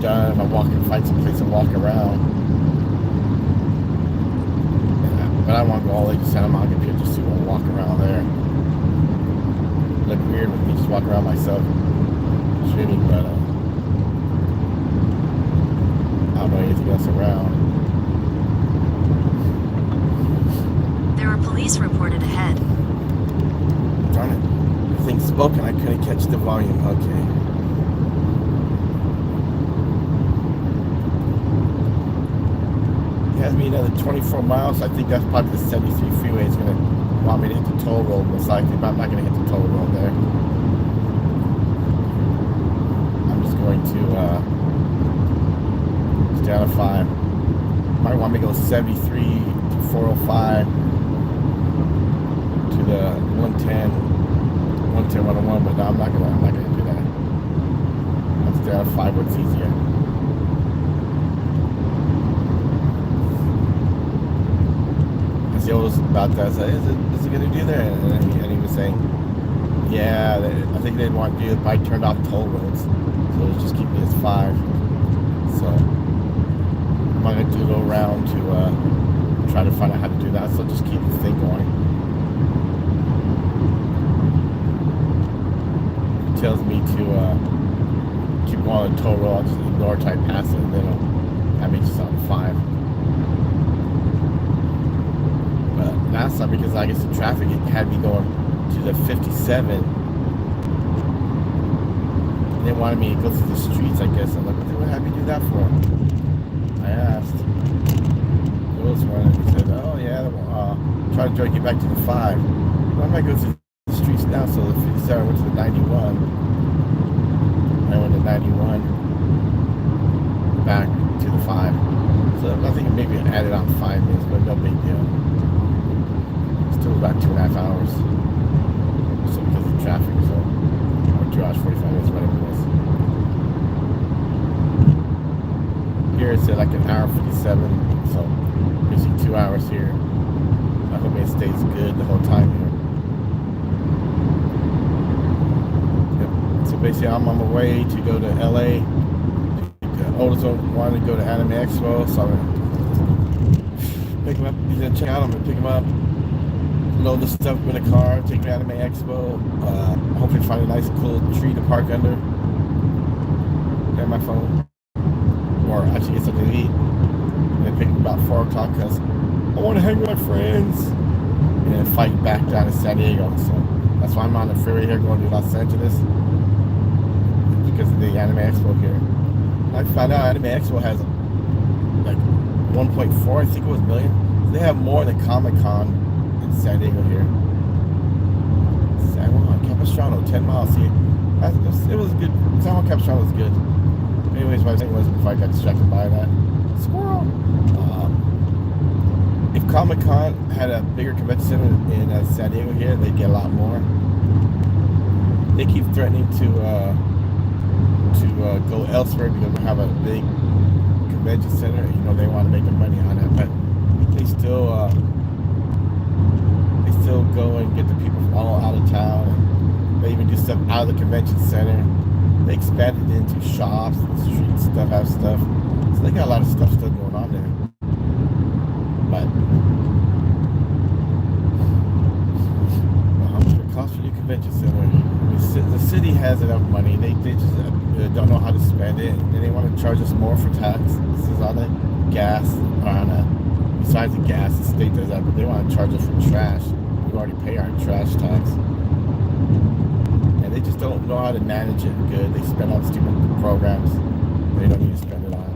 [SPEAKER 1] done, if I walk and find some place to walk around, but I want to go all the way to Santa Monica Pier just to walk around there. look weird with me just walking around myself shooting, but I don't know anything else around.
[SPEAKER 2] There are police reported ahead.
[SPEAKER 1] Darn it. The thing spoke and I couldn't catch the volume. Okay. It has me another 24 miles. I think that's probably the 73 freeway is going to want me to hit the toll road most likely, but I'm not going to hit the toll road there. I'm just going to stay out of 5. Might want me to go 73 to 405 to the 110, 101, but no, I'm not gonna do that. I'll stay out of 5 where it's easier. He was about that. I said, is it going to do there? And he was saying, yeah, I think they'd want you to bike turned off toll roads. So it'll just keep me as 5. So I'm going to do a little round to try to find out how to do that. So just keep the thing going. It tells me to keep going on the toll road. I'll just ignore till I pass it, and then that makes it on 5. Last time, because I guess the traffic had me going to the 57. They wanted me to go through the streets, I guess. I'm like, what had me do that for? I asked. It was one, and he said, oh yeah, try to drag you back to the 5. Well, I might go through the streets now, so the 57 went to the 91. I went to 91 back to the 5. So I think maybe I added on 5 minutes, but no big deal. Still about 2.5 hours. So because of traffic, so or 2 hours 45 minutes, whatever it was. Here it's at like an hour 57, so basically 2 hours here. I hope it stays good the whole time here. Yep. So basically I'm on my way to go to LA. The oldest one wanted to go to Anaheim Expo, so I'm gonna pick him up. He's gonna check out. I'm gonna pick him up. Load the stuff in the car, take me to Anime Expo. Hopefully find a nice cool tree to park under. Get my phone. Or actually get something to eat. And then pick me about 4 o'clock because I want to hang with my friends. And then fight back down to San Diego. So that's why I'm on the freeway here going to Los Angeles. Because of the Anime Expo here. I found out Anime Expo has like 1.4, I think it was million. They have more than Comic-Con. San Diego here. San Juan Capistrano, 10 miles here. It was good. San Juan Capistrano was good. Anyways, what I was saying was before I got distracted by that. Squirrel! If Comic-Con had a bigger convention center in San Diego here, they'd get a lot more. They keep threatening to go elsewhere because they have a big convention center. You know, they want to make their money on it, but they still go and get the people from all out of town, and they even do stuff out of the convention center. They expanded into shops and street stuff, have stuff. So they got a lot of stuff still going on there. But how much it costs for your convention center? I mean, the city has enough money. They just don't know how to spend it, and they want to charge us more for tax. This is on the gas, besides the gas, the state does that, but they want to charge us for trash. We already pay our trash tax. And they just don't know how to manage it good. They spend on stupid programs they don't need to spend it on.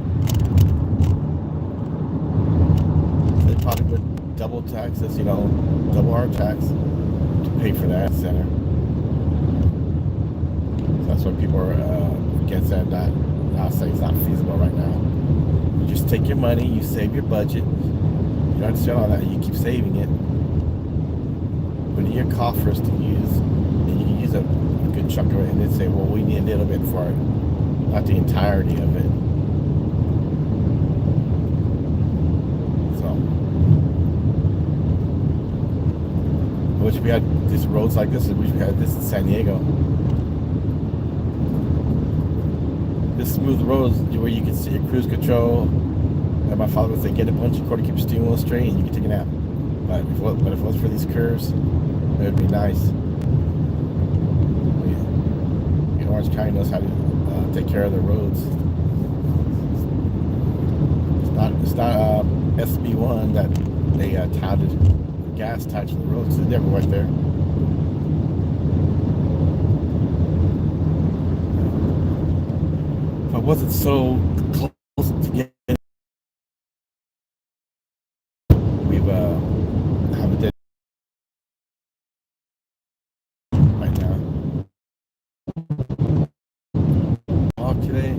[SPEAKER 1] They probably would double tax us, double our tax to pay for that center. So that's why people are against that. I'll say it's not feasible right now. You just take your money, you save your budget. You don't spend all that, you keep saving it. Put in your coffers to use, and you can use a good chunk of it, and then say, well, we need a little bit for it, not the entirety of it. So, I wish we had these roads like this. I wish we had this in San Diego. This smooth roads where you can see your cruise control. And my father would say, get a bunch of quarter, keep your steering wheel straight, and you can take a nap. But if it was for these curves, it would be nice. Orange County knows how to take care of the roads. It's not SB1 that they touted gas tied to the roads. It never went there. If I wasn't so close to getting, we have a dead right now. Off today.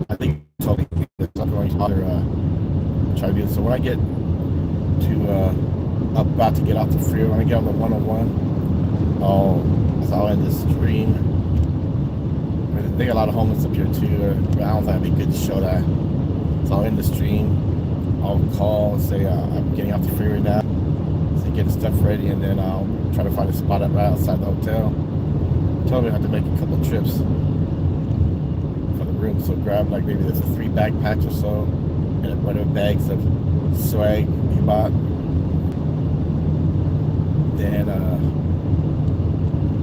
[SPEAKER 1] I think totally I'm going to try to do this. So when I get to about to get off the freeway, when I get on the 101, I'll end this stream. They got a lot of homeless up here too, but I don't think it'd be good to show that. So I'll end the stream. I'll call and say I'm getting off the freeway now. So getting stuff ready, and then I'll try to find a spot right outside the hotel. Tell me I have to make a couple of trips for the room, so grab like maybe there's a 3 backpacks or so, and a bunch of bags of swag you bought. Then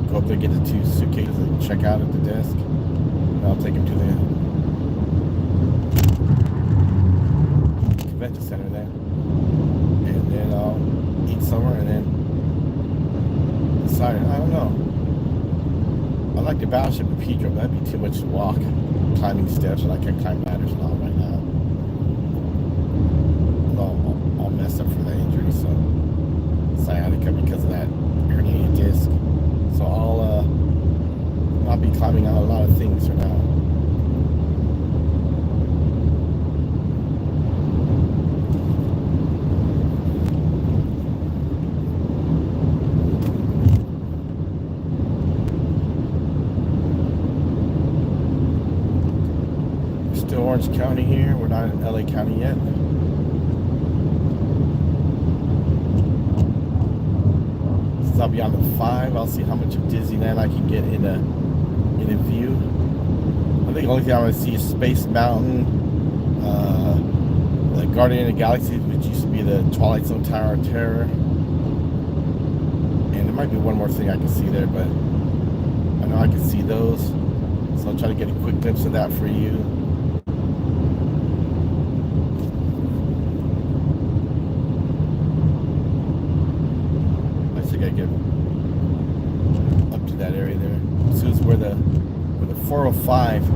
[SPEAKER 1] go up there, get the 2 suitcases and check out at the desk. And I'll take them to the convention center there, and then I'll eat somewhere, and then decide. I don't know. I like the Battleship of Pedro, but that'd be too much to walk, climbing steps, and I can't climb ladders and all right now. All messed up for that injury, so sciatica because of that herniated disc. So I'll not be climbing out a lot of things for now. Orange County here. We're not in LA County yet. Since I'll be on the 5, I'll see how much of Disneyland I can get in a view. I think the only thing I want to see is Space Mountain, the Guardian of the Galaxy, which used to be the Twilight Zone Tower of Terror. And there might be one more thing I can see there, but I know I can see those. So I'll try to get a quick glimpse of that for you. I get up to that area there. As soon as where the 405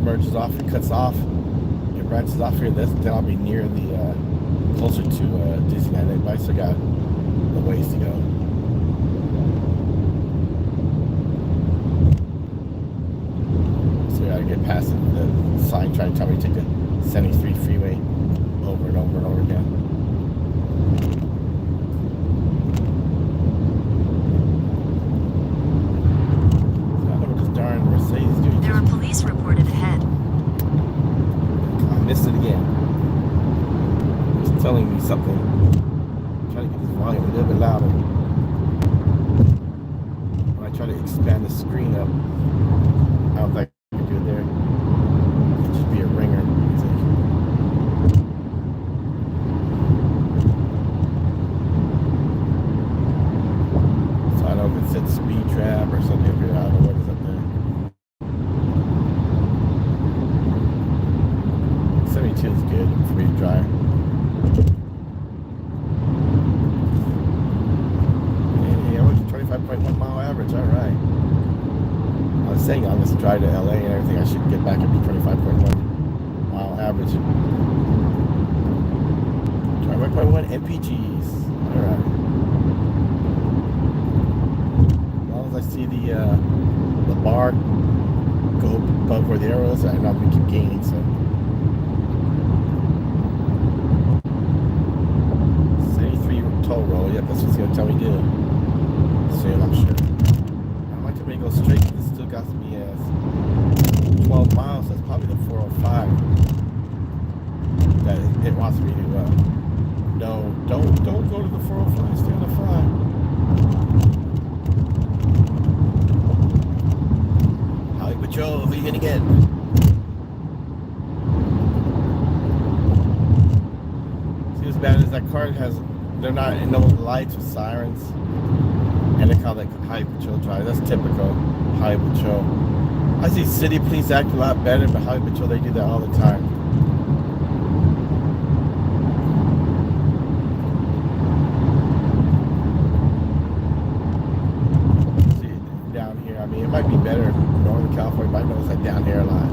[SPEAKER 1] merges off and cuts off, it branches off here. Then I'll be near the closer to Disneyland. I still got a ways to go. So I gotta get past the sign trying to tell me to take the 73 freeway over and over and over again.
[SPEAKER 2] There are police reported ahead.
[SPEAKER 1] I missed it again. It's telling me something. I'm trying to get this volume a little bit louder. When I try to expand the screen up, I don't think I can do it there. It should be a ringer, I think. So I don't know if it said speed trap or something up here. I don't know what is up there. 72 is good for me to drive. Yeah, I went to 25.1 mile average, alright. I was saying I'm going to drive to LA and everything, I should get back up to 25.1 mile average. 25.1 MPGs, alright. As long as I see the bar go above where the arrow is, I know I'm going to keep gaining, so. Toro, yep, that's what's going to tell me to do. Soon, I'm sure. I might tell me to go straight, because it still got me as 12 miles. That's probably the 405 that it wants me to. No, don't go to the 405. Stay on the 5. Highway Patrol, who are you going to get? part they're not in no lights or sirens, and they call it highway patrol drive. That's typical highway patrol. I see city police act a lot better, but highway patrol, they do that all the time. See, down here, I mean, it might be better in Northern California, but I notice that down here a lot.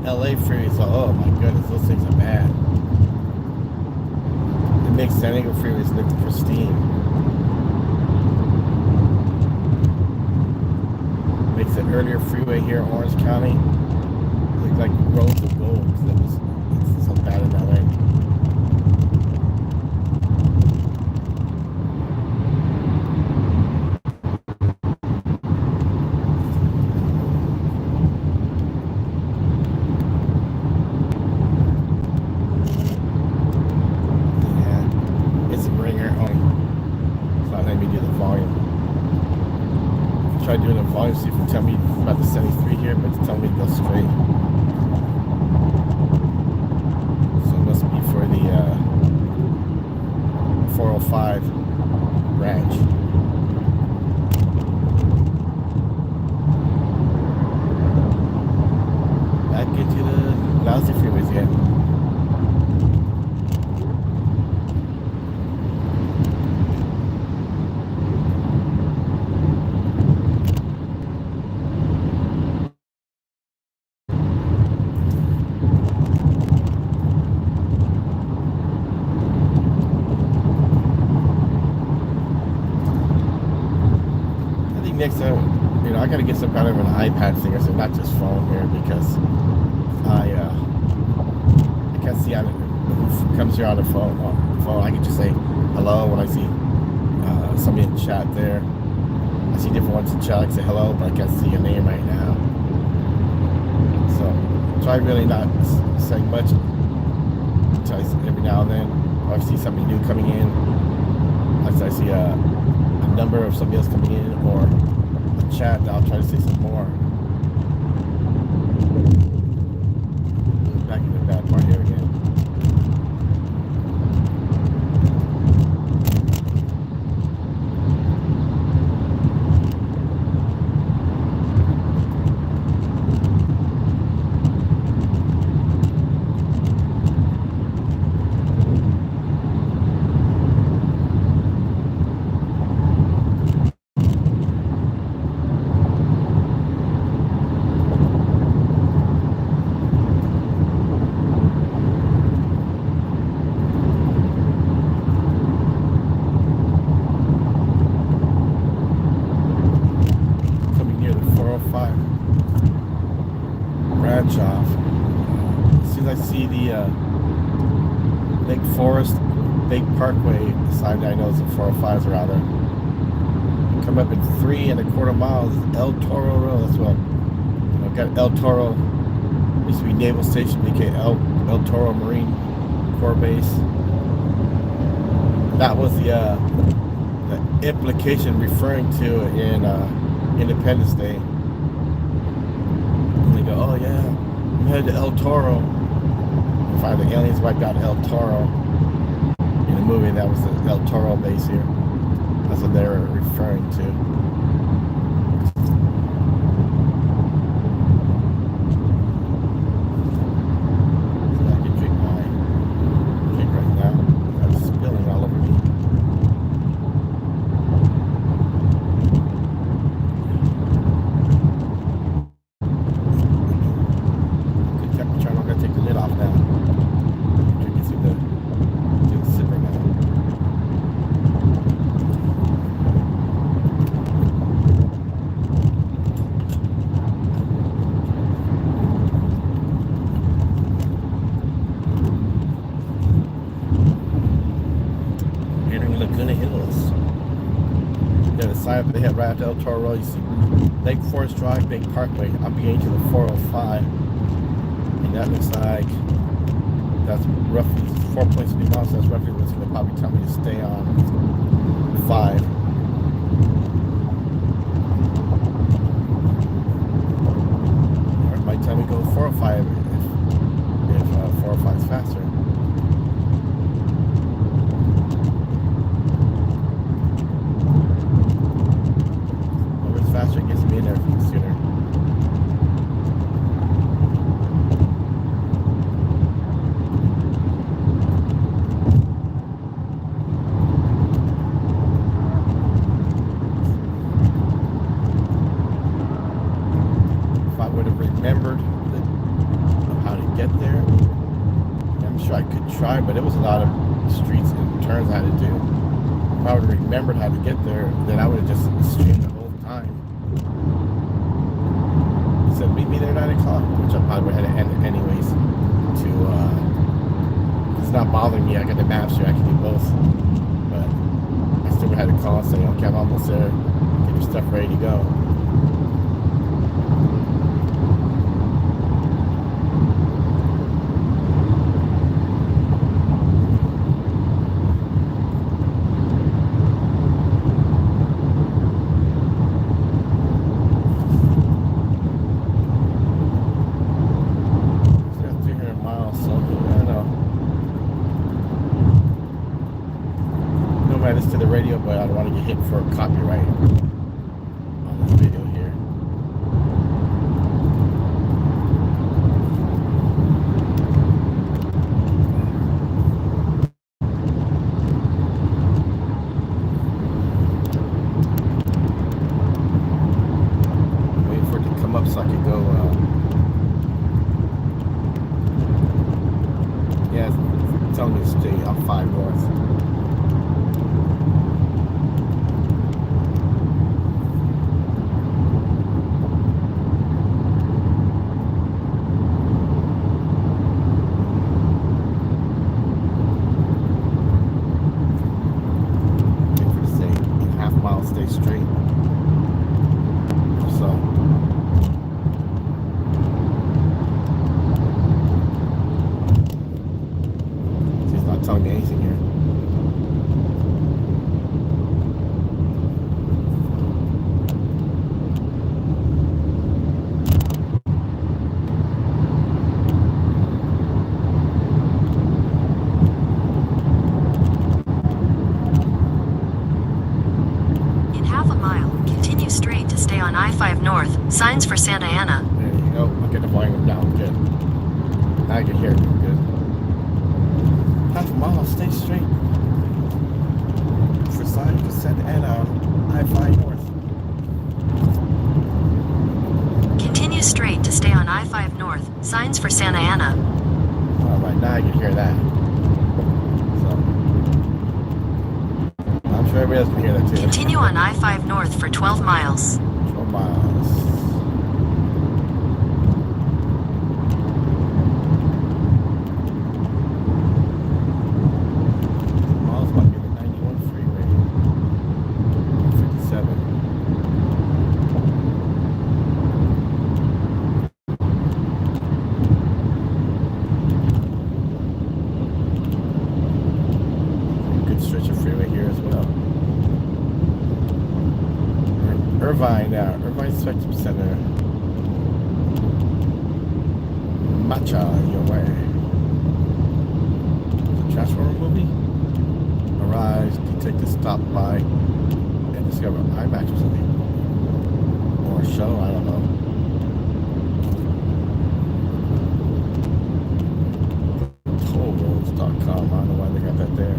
[SPEAKER 1] LA freeways, oh my goodness, those things are bad. It makes San Diego freeways look pristine. Makes the earlier freeway here in Orange County look like roads of gold, because it's so bad in LA. Try doing the volume, see if you tell me about the 73 here, but it's telling me to go straight. So it must be for the 405 branch. Back into the lousy freeways again. Next time, I gotta get some kind of an iPad thing or something, not just phone here, because I can't see who comes here on the phone. I can just say hello when I see somebody in chat there. I see different ones in chat. I can say hello, but I can't see your name right now. So try really not saying much until every now and then. Or I see somebody new coming in. I see a number of somebody else coming in, or a chat, I'll try to say some more. Back in the bad part here again. Branch off. As soon as I see the Lake Forest Big Parkway sign, I know it's the 405s are out there. Come up in 3.25 miles, El Toro Road. That's what I've got. El Toro used to be Naval Station, became El Toro Marine Corps Base. That was the implication referring to in Independence Day. oh yeah, I'm headed to El Toro. And finally, the aliens wiped out El Toro. In the movie, that was the El Toro base here. That's what they were referring to. So I can drink my drink right now. It's spilling all over me. Good temperature. I'm gonna take the lid off now. You can see the sipper now. Entering Laguna Hills. Yeah, the sign up they have right after El Toro Road, you see Lake Forest Drive, Big Parkway. I'm beginning to the 405. And that looks like that's roughly 4.3 miles. That's roughly what's going to probably tell me to stay on 5. Or it might tell me to go 405 if 405 is faster. Whoever's faster gets me in there sooner. Remembered how to get there. I'm sure I could try, but it was a lot of streets and turns I had to do. If I would have remembered how to get there, then I would have just streamed the whole time. It said meet me there at 9 o'clock, which I probably would have had to end it anyways. It's not bothering me. I got the maps here. I can do both. But I still would have had to call and say, okay, I'm almost there. Get your stuff ready to go. This to the radio, but I don't want to get hit for copyright on this video here. Waiting for it to come up so I can go. Yeah, it's telling me to stay on 5 north. Stay straight. So he's not telling me anything here.
[SPEAKER 2] On I-5 North, signs for Santa Ana.
[SPEAKER 1] There you go. Look at the volume down. Good. Now I can hear it. Good. Half a mile. Stay straight. For signs for Santa Ana on I-5 North.
[SPEAKER 2] Continue straight to stay on I-5 North. Signs for Santa Ana.
[SPEAKER 1] All right. Now I can hear that. So I'm sure everybody else can hear that too.
[SPEAKER 2] Continue on I-5 North for 12 miles.
[SPEAKER 1] 12 miles. Miles might be the 91 freeway. 57. Good stretch of freeway here as well. Irvine Spectrum Center. Matcha your way. The Transformer movie? Arise, detective stop by and discover IMAX or something. Or a show, I don't know. Toroads.com. I don't know why they got that there.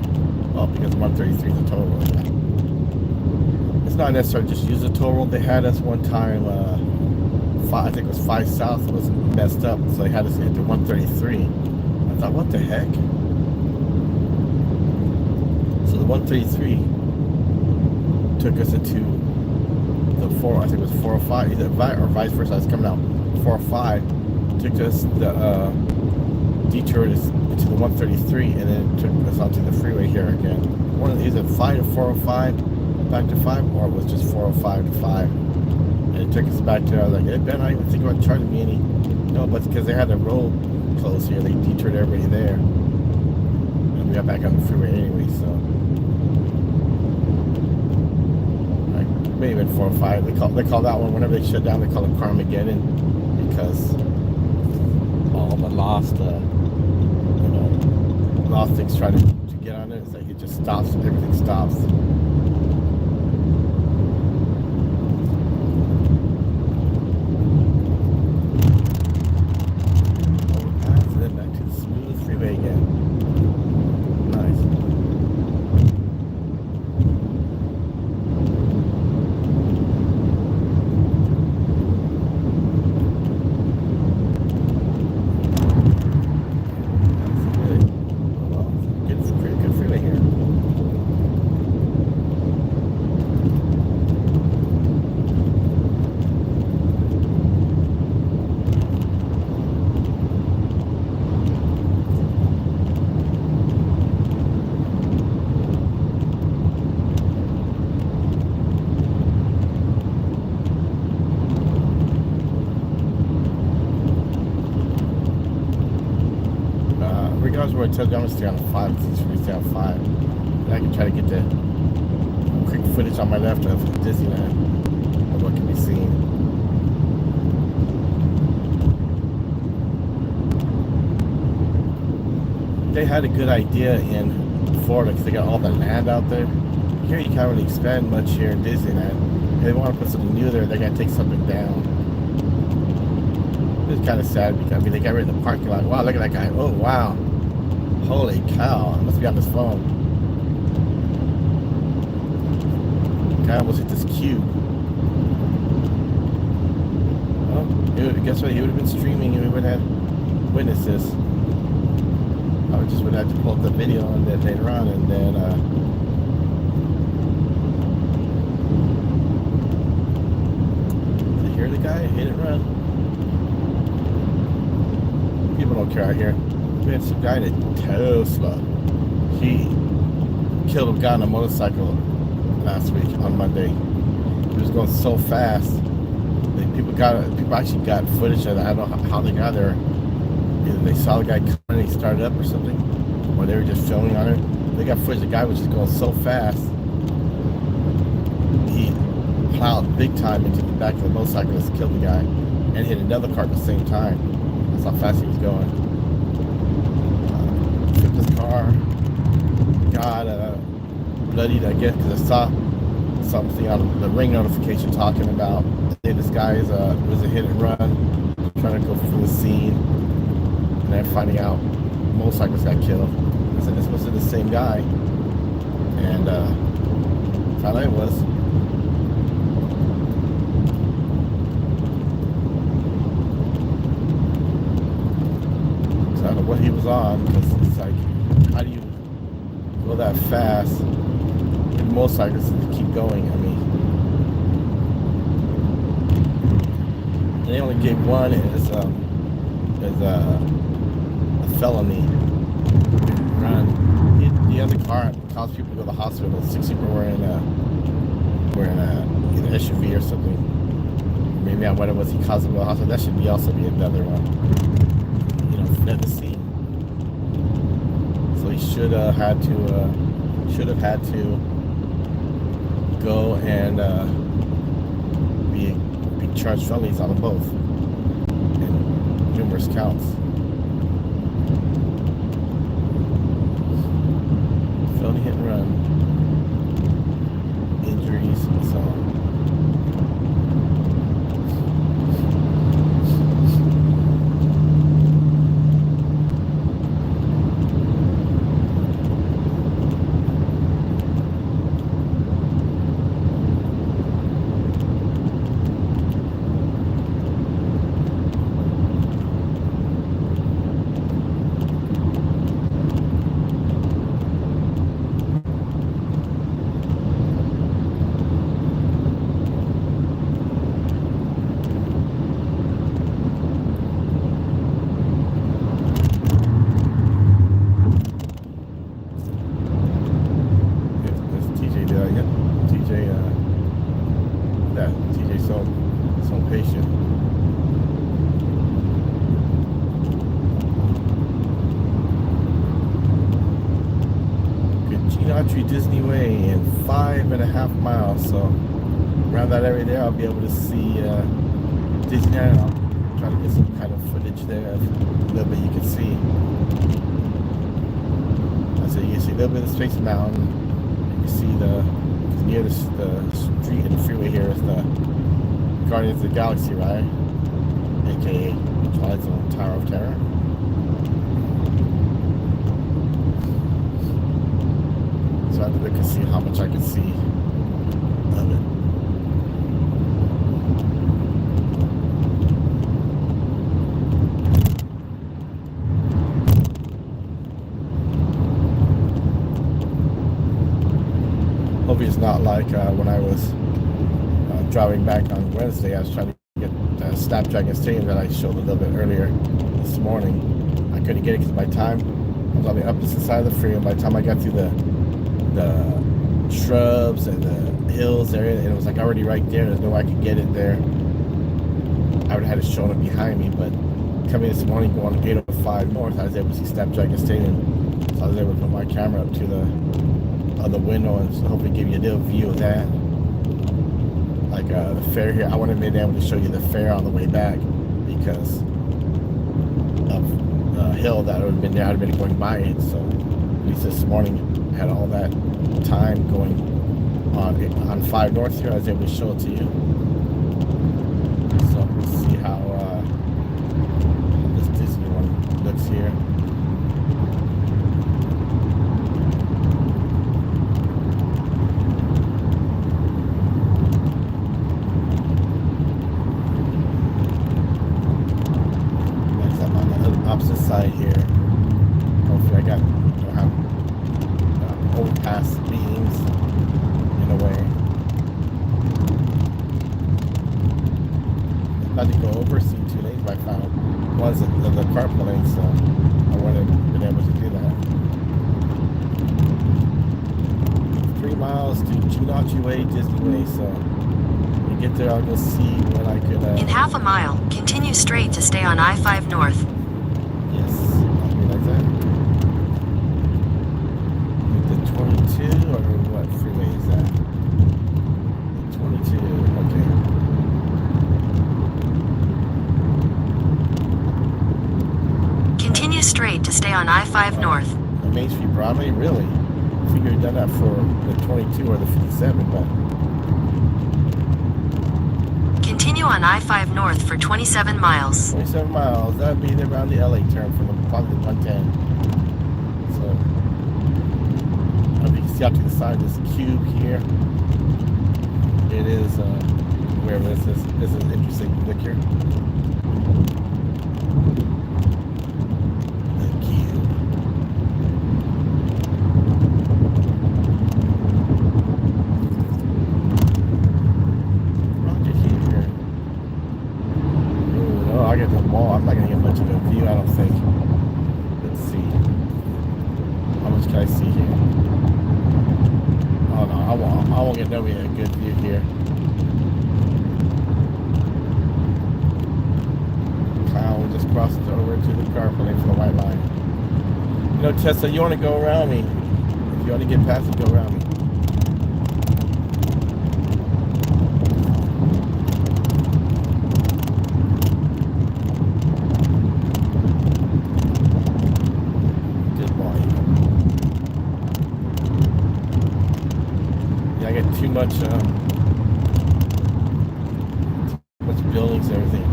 [SPEAKER 1] Oh, because 133 is a toll road. Yeah. It's not necessarily just use a toll road. They had us one time, I think it was 5 South was messed up, so they had us into 133. I thought, what the heck? So the 133 took us into the 4, I think it was 405, either or vice versa. I was coming out 405, took us the detoured us into the 133, and then it took us onto the freeway here again. One of these, either 5 to 405 back to 5, or it was just 405 to 5. And it took us back to, I was like, hey, Ben, I didn't even think about charging me any. No, but because they had the road closed here, they detoured everybody there. And we got back on the freeway anyway, so. Like, maybe even 4 or 5. They call that one, whenever they shut down, they call it Carmageddon. Because all the lost, lost things try to get on it. It's like it just stops, everything stops. Where I tell you I'm gonna stay on 5, since we stay on 5. And I can try to get the quick footage on my left of Disneyland of what can be seen. They had a good idea in Florida because they got all the land out there. Here you can't really expand much here in Disneyland. If they want to put something new there, they gotta take something down. It's kind of sad because they got rid of the parking lot. Wow, look at that guy. Oh wow. Holy cow, I must be on this phone. Guy almost hit this cube. Well, guess what? He would have been streaming and we would have witnessed this. I just would have to pull up the video and then later on and then did you hear the guy? Hit and run. People don't care out here. We had some guy in a Tesla. He killed a guy on a motorcycle last week on Monday. He was going so fast. People actually got footage of that. I don't know how they got there. Either they saw the guy coming and he started up or something, or they were just filming on it. They got footage. The guy was just going so fast. He plowed big time into the back of the motorcycle and killed the guy, and hit another car at the same time. That's how fast he was going. His car got bloodied, I guess, because I saw something on the ring notification talking about this guy was a hit and run, trying to go from the scene, and then finding out motorcycles got killed. I said this wasn't the same guy, and found out it was. So I don't know what he was on, because it's like, how do you go that fast in motorcycles to keep going? I mean, they only gave one as a felony run. The other car caused people to go to the hospital. 6 people were in either SUV or something. Maybe on what it was, he caused them to go to the hospital. That should also be another one. At the scene. So he should have had to go and be charged felonies on them both in numerous counts. Felony hit and run. Injuries and so on. Disney Way in 5.5 miles, so around that area there I'll be able to see Disneyland. I'll try to get some kind of footage there, a little bit you can see. I said you can see a little bit of Space Mountain. You can see near the street and the freeway here is the Guardians of the Galaxy ride, aka Twilight Zone Tower of Terror. So I have to look and see how much I can see of it. Hopefully it's not like when I was driving back on Wednesday. I was trying to get Snapdragon Stadium that I showed a little bit earlier this morning. I couldn't get it because my time I was on the opposite side of the freeway. By the time I got through the shrubs and the hills area, and it was like already right there. There's no way I could get it there. I would have had it shown up behind me, but coming this morning going 805 north, I was able to see Snapdragon Stadium, so I was able to put my camera up to the window and so hopefully give you a little view of that. Like the fair here, I wouldn't have been able to show you the fair on the way back because of the hill that would have been there. I'd have been going by it, so at least this morning I had all that time going on 5 North here. I was able to show it to you. So we'll see how this Disney one looks here. I'm on the opposite side here. Hopefully I don't have overpass beams in a way. I had to go over, see 2 lanes, but I found one's the carpool lane, so I wouldn't have been able to do that. 3 miles to Chinachi Way, Disney Way, so when we get there, I'll go see what I could.
[SPEAKER 2] In half a mile, continue straight to stay on I-5 North.
[SPEAKER 1] Yes, I'll be like that. 22 or what freeway is that? 22, okay.
[SPEAKER 2] Continue straight to stay on I-5 North.
[SPEAKER 1] The Main Street Broadway, really? I figured you'd done that for the 22 or the 57, but...
[SPEAKER 2] Continue on I-5 North for 27 miles.
[SPEAKER 1] 27 miles, that would be around the LA turn from probably the 110. So... you can see out to the side of this cube here. It is wherever this is an interesting look here. The cube. Rocket here. Ooh, no, I get the mall. I'm not gonna get much of a view, I don't think. Let's see. How much can I see here? Oh no, I won't get nobody a good view here. Clown just crossed over to the carpool lane for the white line. You know, Tessa, you want to go around me. If you want to get past it, go around me. too much buildings and everything.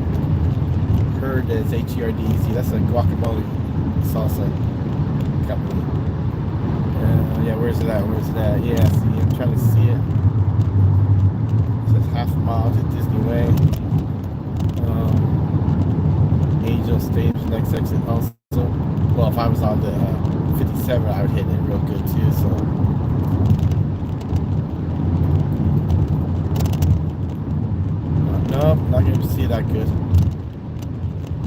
[SPEAKER 1] Heard that it's HERDZ. That's a guacamole salsa company. Yeah, where's it at? Where's it at? Yeah, see, I'm trying to see it. It says half a mile to Disney Angel Stage, next exit also. Well, if I was on the 57, I would hit it real good too, so. Nope, not going to see that good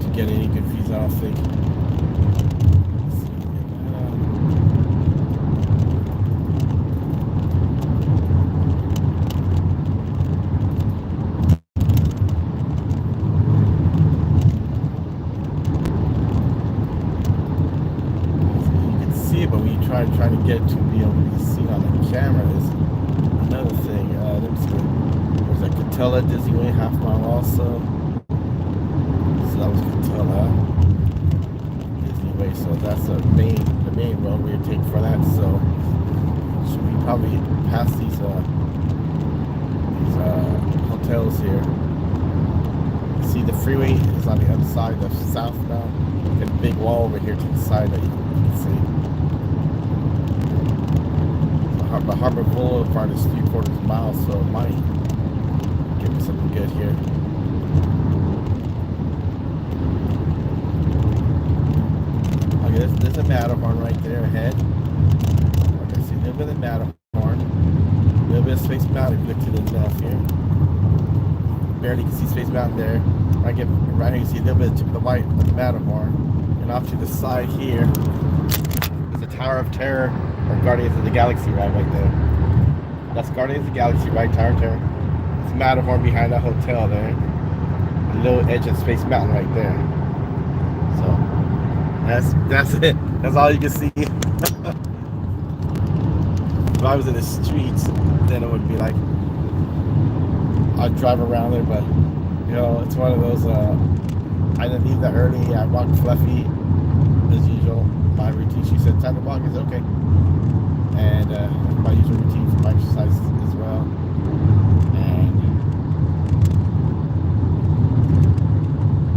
[SPEAKER 1] to get any good views, I don't think. Trying to get to be able to be seen on the camera is another thing. There's a Catella Disneyland half mile also. So that was Catella Disneyland. So that's the main road we take for that. So should we probably pass these hotels here? See, the freeway is on the other side, the southbound. Got a big wall over here to the side that you can see. The Harbor Boulevard is 3/4 mile, so it might give me something good here. Okay, there's a Matterhorn right there ahead. Okay, see a little bit of Matterhorn, a little bit of Space Mountain. If you look to the left here, barely can see Space Mountain there. Right here, you see a little bit of tip of the white of the Matterhorn, and off to the side here is the Tower of Terror. Or Guardians of the Galaxy right there. That's Guardians of the Galaxy, right? Tower of Terror. It's Matterhorn behind that hotel there. A little edge of Space Mountain right there. So that's it. That's all you can see. If I was in the streets, then it would be like I'd drive around there, but you know, it's one of those I didn't leave that early. I walked Fluffy as usual. My routine, she said time to walk is okay. And my usual routine for my exercise as well. And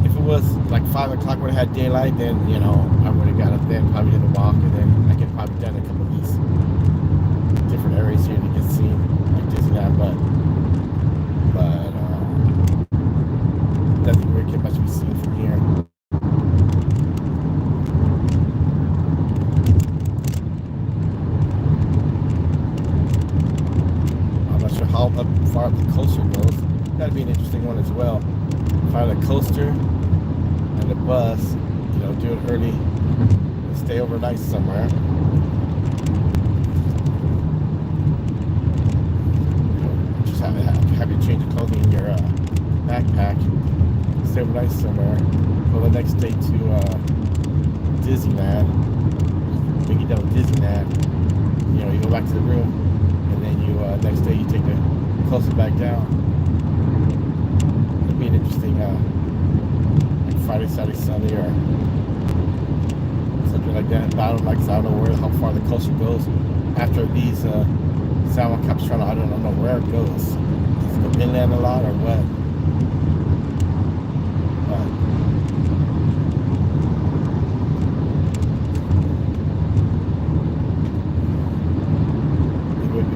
[SPEAKER 1] if it was like 5 o'clock when I had daylight, then you know I would have got up then, probably did a walk, and then I could probably done a couple of these different areas here to get seen, like Disneyland, but nothing really can much be seen from here. How far up the coaster goes. That'd be an interesting one as well. Find a coaster and a bus, you know, do it early and stay overnight somewhere. You know, just have you change of clothing in your backpack, stay overnight somewhere. Go the next day to Disneyland. When you're done with Disneyland, you know, you go back to the room. And then you next day you take the coaster back down. It'd be an interesting like Friday, Saturday, Sunday, or something like that. But I don't know how far the coaster goes after these Salmon Capistrano. I don't know where it goes. Does it go inland a lot or what?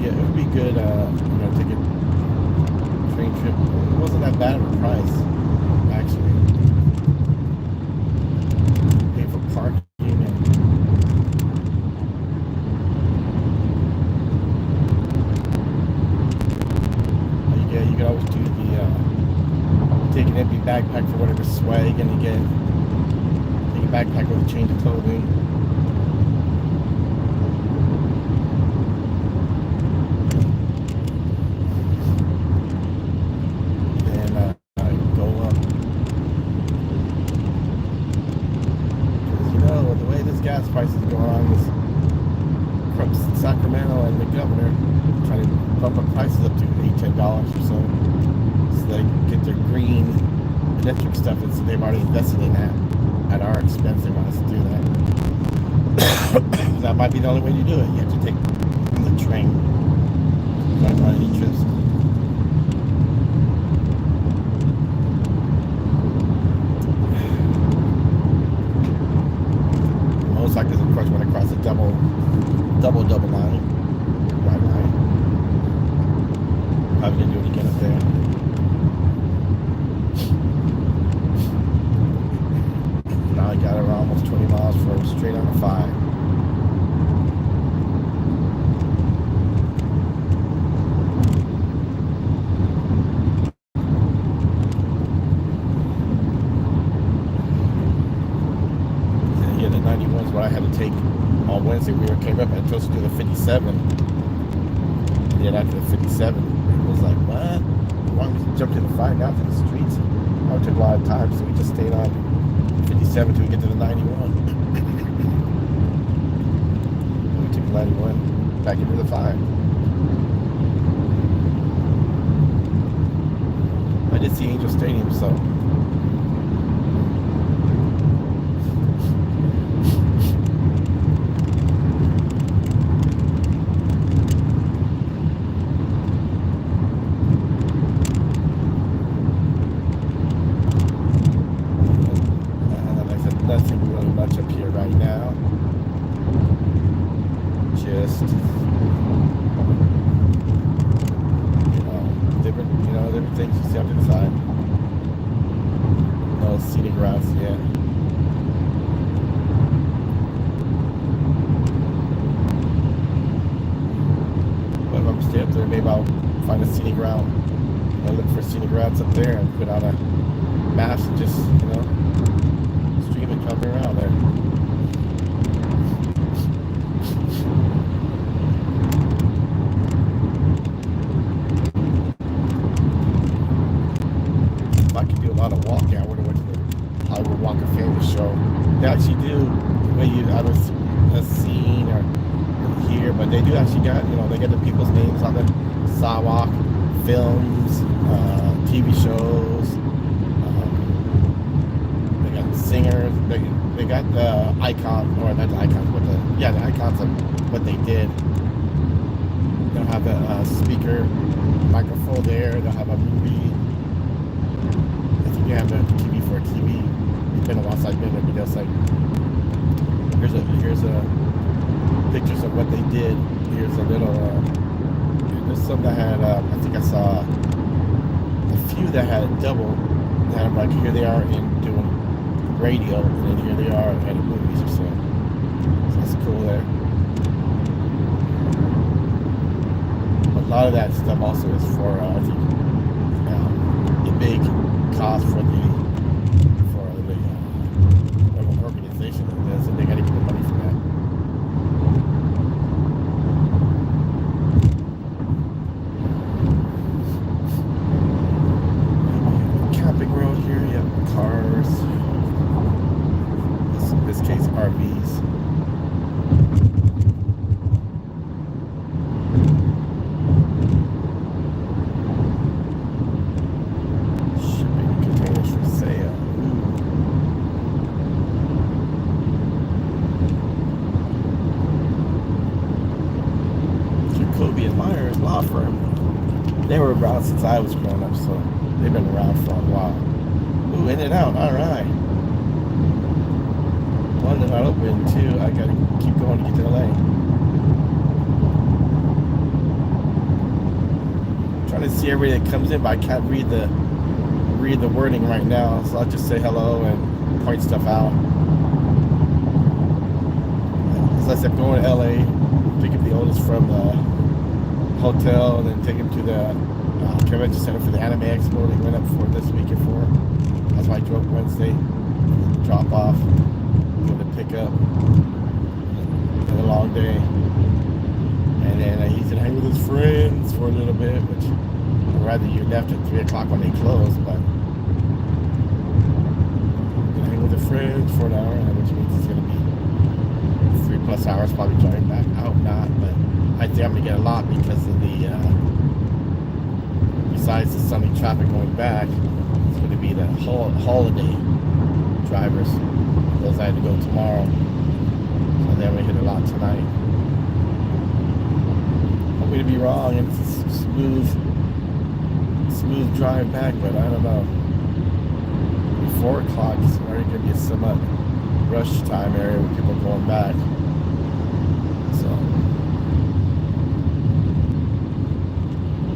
[SPEAKER 1] It would be good, you know, take a train trip. It wasn't that bad of a price, actually. Pay for parking and yeah, you can always do the take an empty backpack for whatever swag and you get. Take a backpack with a change of clothing. Gas prices going on with Sacramento and the governor trying to bump up prices up to $8-10 or so they can get their green electric stuff, and so they've already invested in that at our expense. They want us to do that. That might be the only way to do it. You have to take the train. going on any trips. Motorcycles, of course, went across the double line, right line. Probably gonna do it again up there. Now I got around almost 20 miles for straight on the 5. Yeah, the 91 is what I had to take on Wednesday. We came up and supposed to do the 57. And then after the 57, it was like, what? Why don't we jump to the 5 now to the streets? That would take a lot of time, so we just stayed on 57 till we get to the 91. We took the 91 back into the 5. I did see Angel Stadium, so. Different things you see up to the side. No scenic routes yet. But if I'm stay up there, maybe I'll find a scenic route. I'll look for scenic routes up there and put on a maps and just, stream it, jump around there. Show. They actually do where you out of a scene or here, but they do actually got, they got the people's names on the sidewalk, films, TV shows, they got singers, they got the icons, or not the icons, but the icons of what they did. They'll have a speaker, microphone there, they'll have a movie. I think you have the TV for a TV. It's been a while since I've been there, but they'll say, here's a pictures of what they did. Here's a little, there's some that had, I think I saw a few that had double, that had like, here they are in doing radio, and then here they are in movies or so. So that's cool there. But a lot of that stuff also is for, I think, the big cost for the organization, so they got to get the money for that. Camping road here, yep, cars. In this case, RVs. Shipping containers for sale. Jacoby and Myers law firm. They were around since I was growing up, so they've been around for a while. Ooh, in and out, alright. One they're not open, too. I gotta keep going to get to LA. I'm trying to see everybody that comes in, but I can't read the wording right now, so I'll just say hello and point stuff out. As I said, I'm going to LA, pick up the oldest from the hotel, and then take him to the convention center for the Anime Expo they went up for this weekend for. That's why I drove Wednesday. Drop off, go to pick up. Been a long day. And then he's gonna hang with his friends for a little bit, which I'd rather you left at 3 o'clock when they close, but gonna hang with the friends for an hour, which means it's gonna be 3+ hours probably driving back. I hope not, but I think I'm gonna get a lot because of the besides the sunny traffic going back, it's gonna be the holiday drivers. Those I had to go tomorrow, so then we hit a lot tonight. Hopefully to be wrong, and it's a smooth drive back, but I don't know. 4 o'clock is already going to be a somewhat rush time area with people going back. So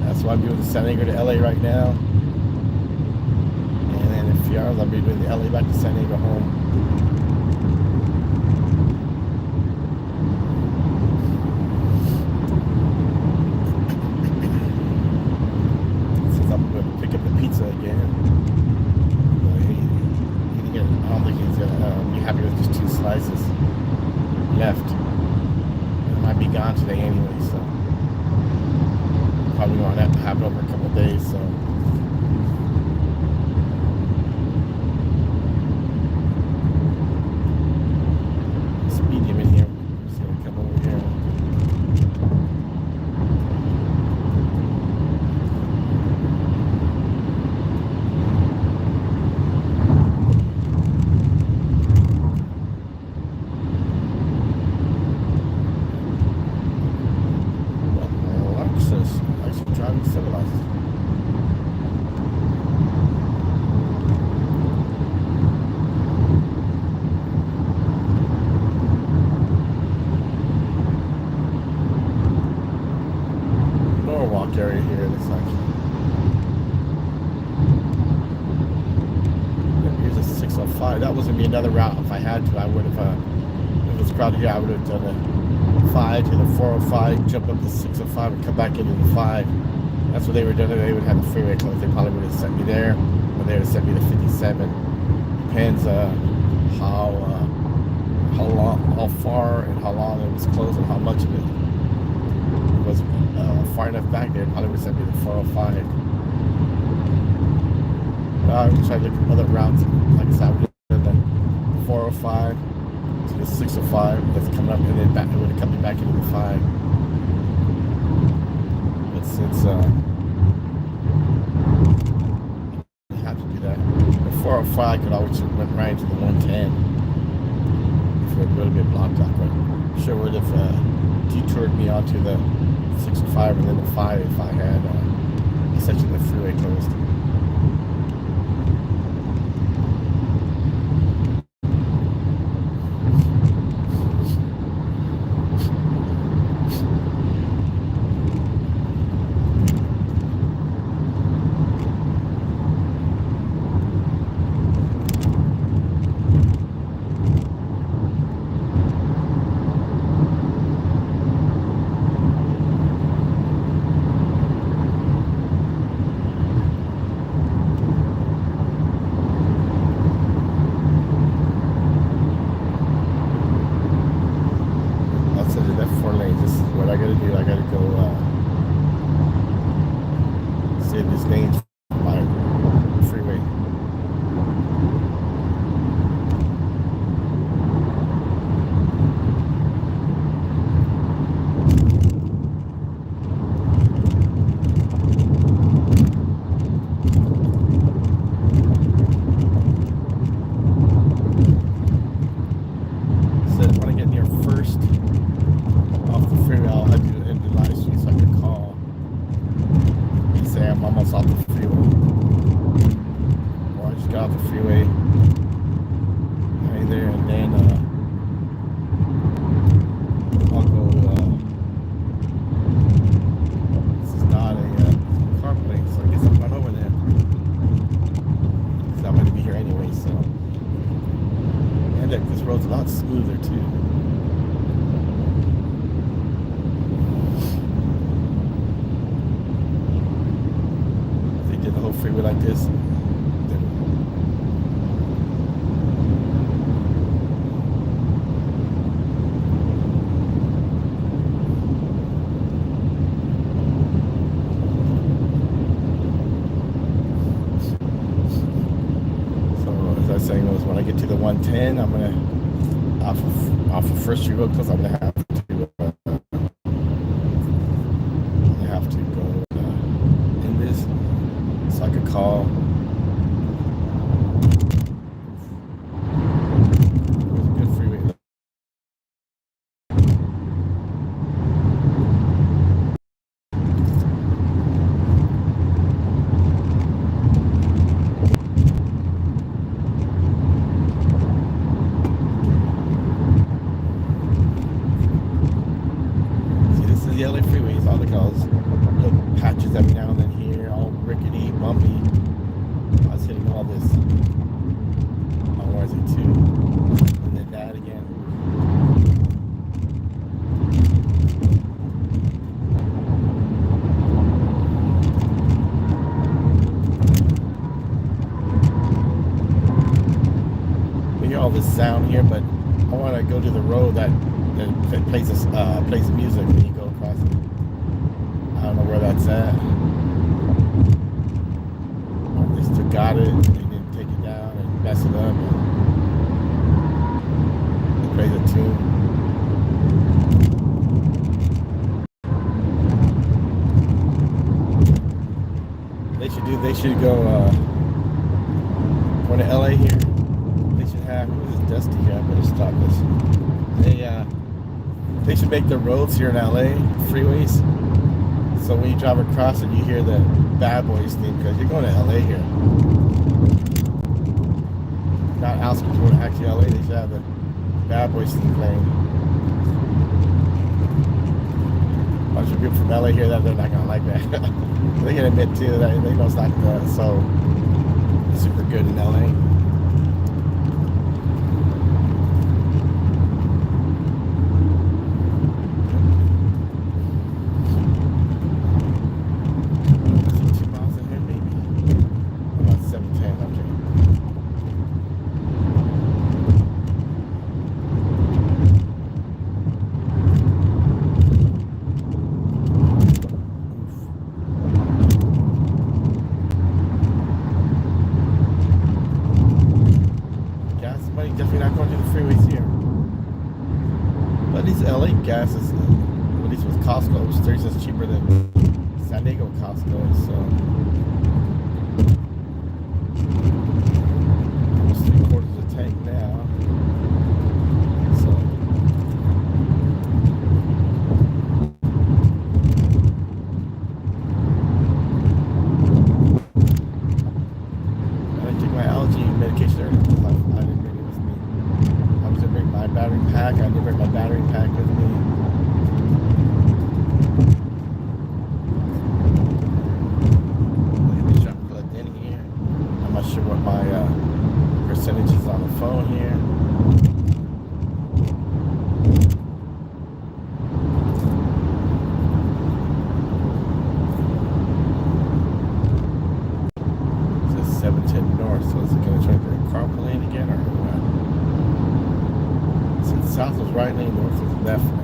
[SPEAKER 1] that's why I'm doing the San Diego to LA right now. And then in a few hours I'll be doing the LA back to San Diego home. Since I'm going to pick up the pizza again. I don't think he's gonna be happy with just 2 slices left. It might be gone today anyway, so probably gonna have it over a couple of days. So this medium in here, I'm just gonna come over here. Area here, it looks like. Here's a 605. That was gonna be another route. If I had to, I would have. If it was crowded here, I would have done the 5 to the 405, jump up the 605, and come back into the 5. That's what they were doing. They would have the freeway closed. They probably would have sent me there, or they would have sent me to 57. Depends how long, how far, and how long it was closed, and how much of it was far enough back there. Probably would send me the 405. I would try to look at other routes. Like I said, I would do the 405 to the 605 that's coming up, and then back. It would have coming back into the 5. But since you have to do that, the 405 could always went right into the 110 if it would have been blocked out. But I'm sure it would have detoured me onto the 605 and then the 5 if I had essentially the freeway closed. Freeway like this. So as I was saying, was when I get to the 110, I'm gonna off of First Street Road, because I'm gonna have to go in this, so I could call. the LA freeways, all the girls. Little patches every now and then here, all rickety, bumpy. I was hitting all this on Wednesday too. And then that again. We hear all this sound here, but I want to go to the road that plays music when you go across it. I don't know where that's at. Or they still got it. They didn't take it down and mess it up. And play the tune. They should go going to LA here. They should have, what is this dusty here? I better stop this. They should make the roads here in LA freeways. So when you drive across it, you hear the Bad Boys theme because you're going to LA here. Not outskirts, but actually LA. They should have the Bad Boys theme playing. A bunch of people from LA here that they're not gonna like that. They can admit too that they know it's not so super good in LA. Gas is, at least with Costco, it's 30 cents cheaper than San Diego Costco. So almost 3/4 of the tank now. So I didn't take my allergy medication there. I didn't bring it with me. I was gonna bring my battery pack. I didn't bring my battery pack with me. Percentages on the phone here. It says 710 north, so is it going to try to bring carpool lane again or what? Since south was right lane, north was left lane.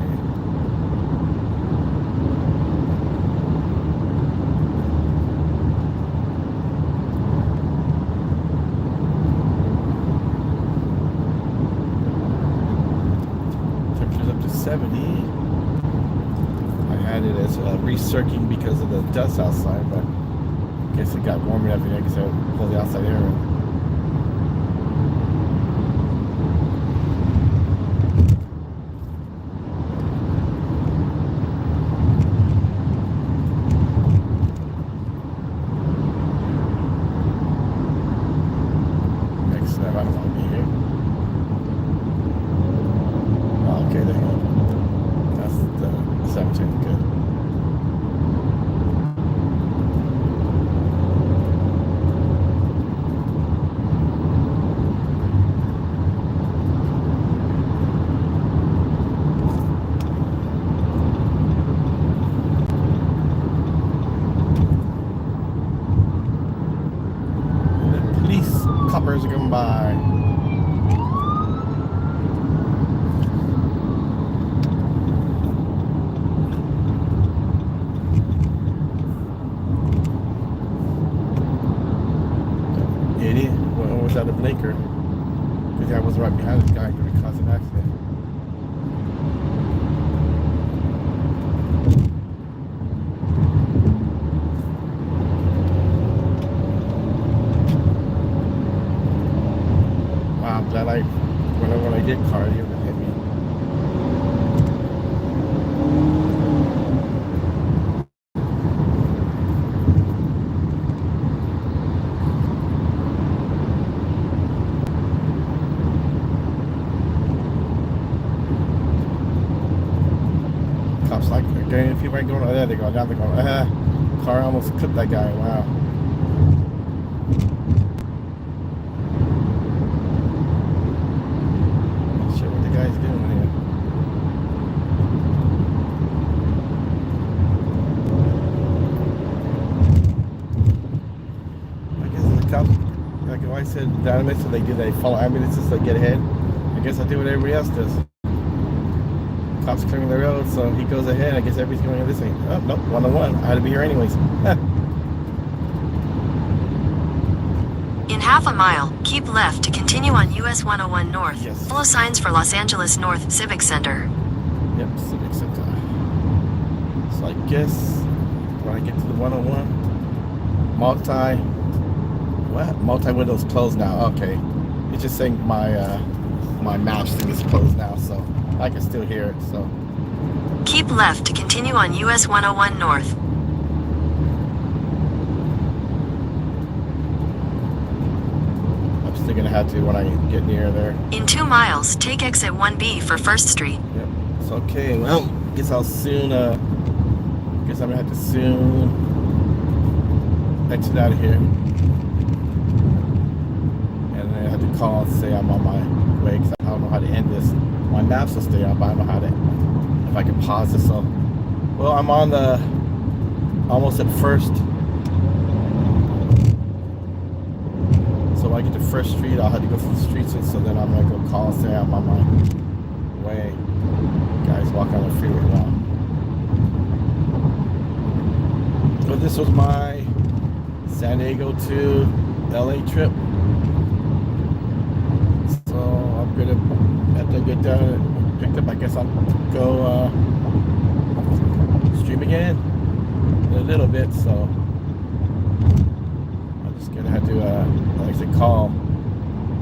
[SPEAKER 1] Recircling because of the dust outside, but I guess it got warm enough here because I pulled the outside air in. Next step, I don't want to be here. Oh, okay, there you go. That's the 17, good. Coppers are coming by. Idiot. What was that, a blinker? Because I was right behind this guy, could have caused an accident. That when I get car, you would hit me. like again, people ain't going there. They go down. They go, car almost clipped that guy. Wow. Not sure what the guy's doing here. I guess the cops, like I said, dynamite, so they follow ambulances, they get ahead. I guess I do what everybody else does. Cops clearing the road, so he goes ahead. I guess everybody's going this way. Oh, nope, 101. I had to be here anyways.
[SPEAKER 2] In half a mile, keep left to continue on US 101 North.
[SPEAKER 1] Yes.
[SPEAKER 2] Follow signs for Los Angeles North Civic Center.
[SPEAKER 1] Yep, Civic Center. So I guess when I get to the 101, multi-windows closed now. Okay. It's just saying my my maps thing is closed now, so I can still hear it, so.
[SPEAKER 2] Keep left to continue on US 101 North.
[SPEAKER 1] I'm still gonna have to when I get near there.
[SPEAKER 2] In 2 miles, take exit 1B for First Street.
[SPEAKER 1] Yep, it's okay. Well, guess I'll soon, guess I'm gonna have to soon exit out of here. And then I have to call and say I'm on my way, because I don't know how to end this. My maps will stay on, but I don't know how to, if I can pause this. So, well, I'm on the, almost at First. So when I get to First Street, I'll have to go through the streets, and so then I'm gonna go call and say I'm on my way. Guys walking on the freeway now. So this was my San Diego to LA trip. So I'm gonna have to get done and picked up. I guess I'll go stream again in a little bit. So I'm just gonna have to, like I said, call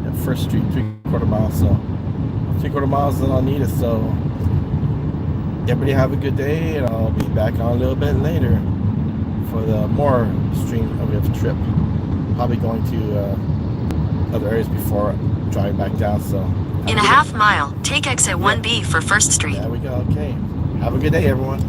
[SPEAKER 1] at First Street 3/4 miles. So 3/4 miles is all I need. So everybody have a good day, and I'll be back on a little bit later for the more stream of the trip. Probably going to other areas before driving back down. So
[SPEAKER 2] In a half mile, take exit 1B for First Street.
[SPEAKER 1] there we go. Okay. Have a good day, everyone.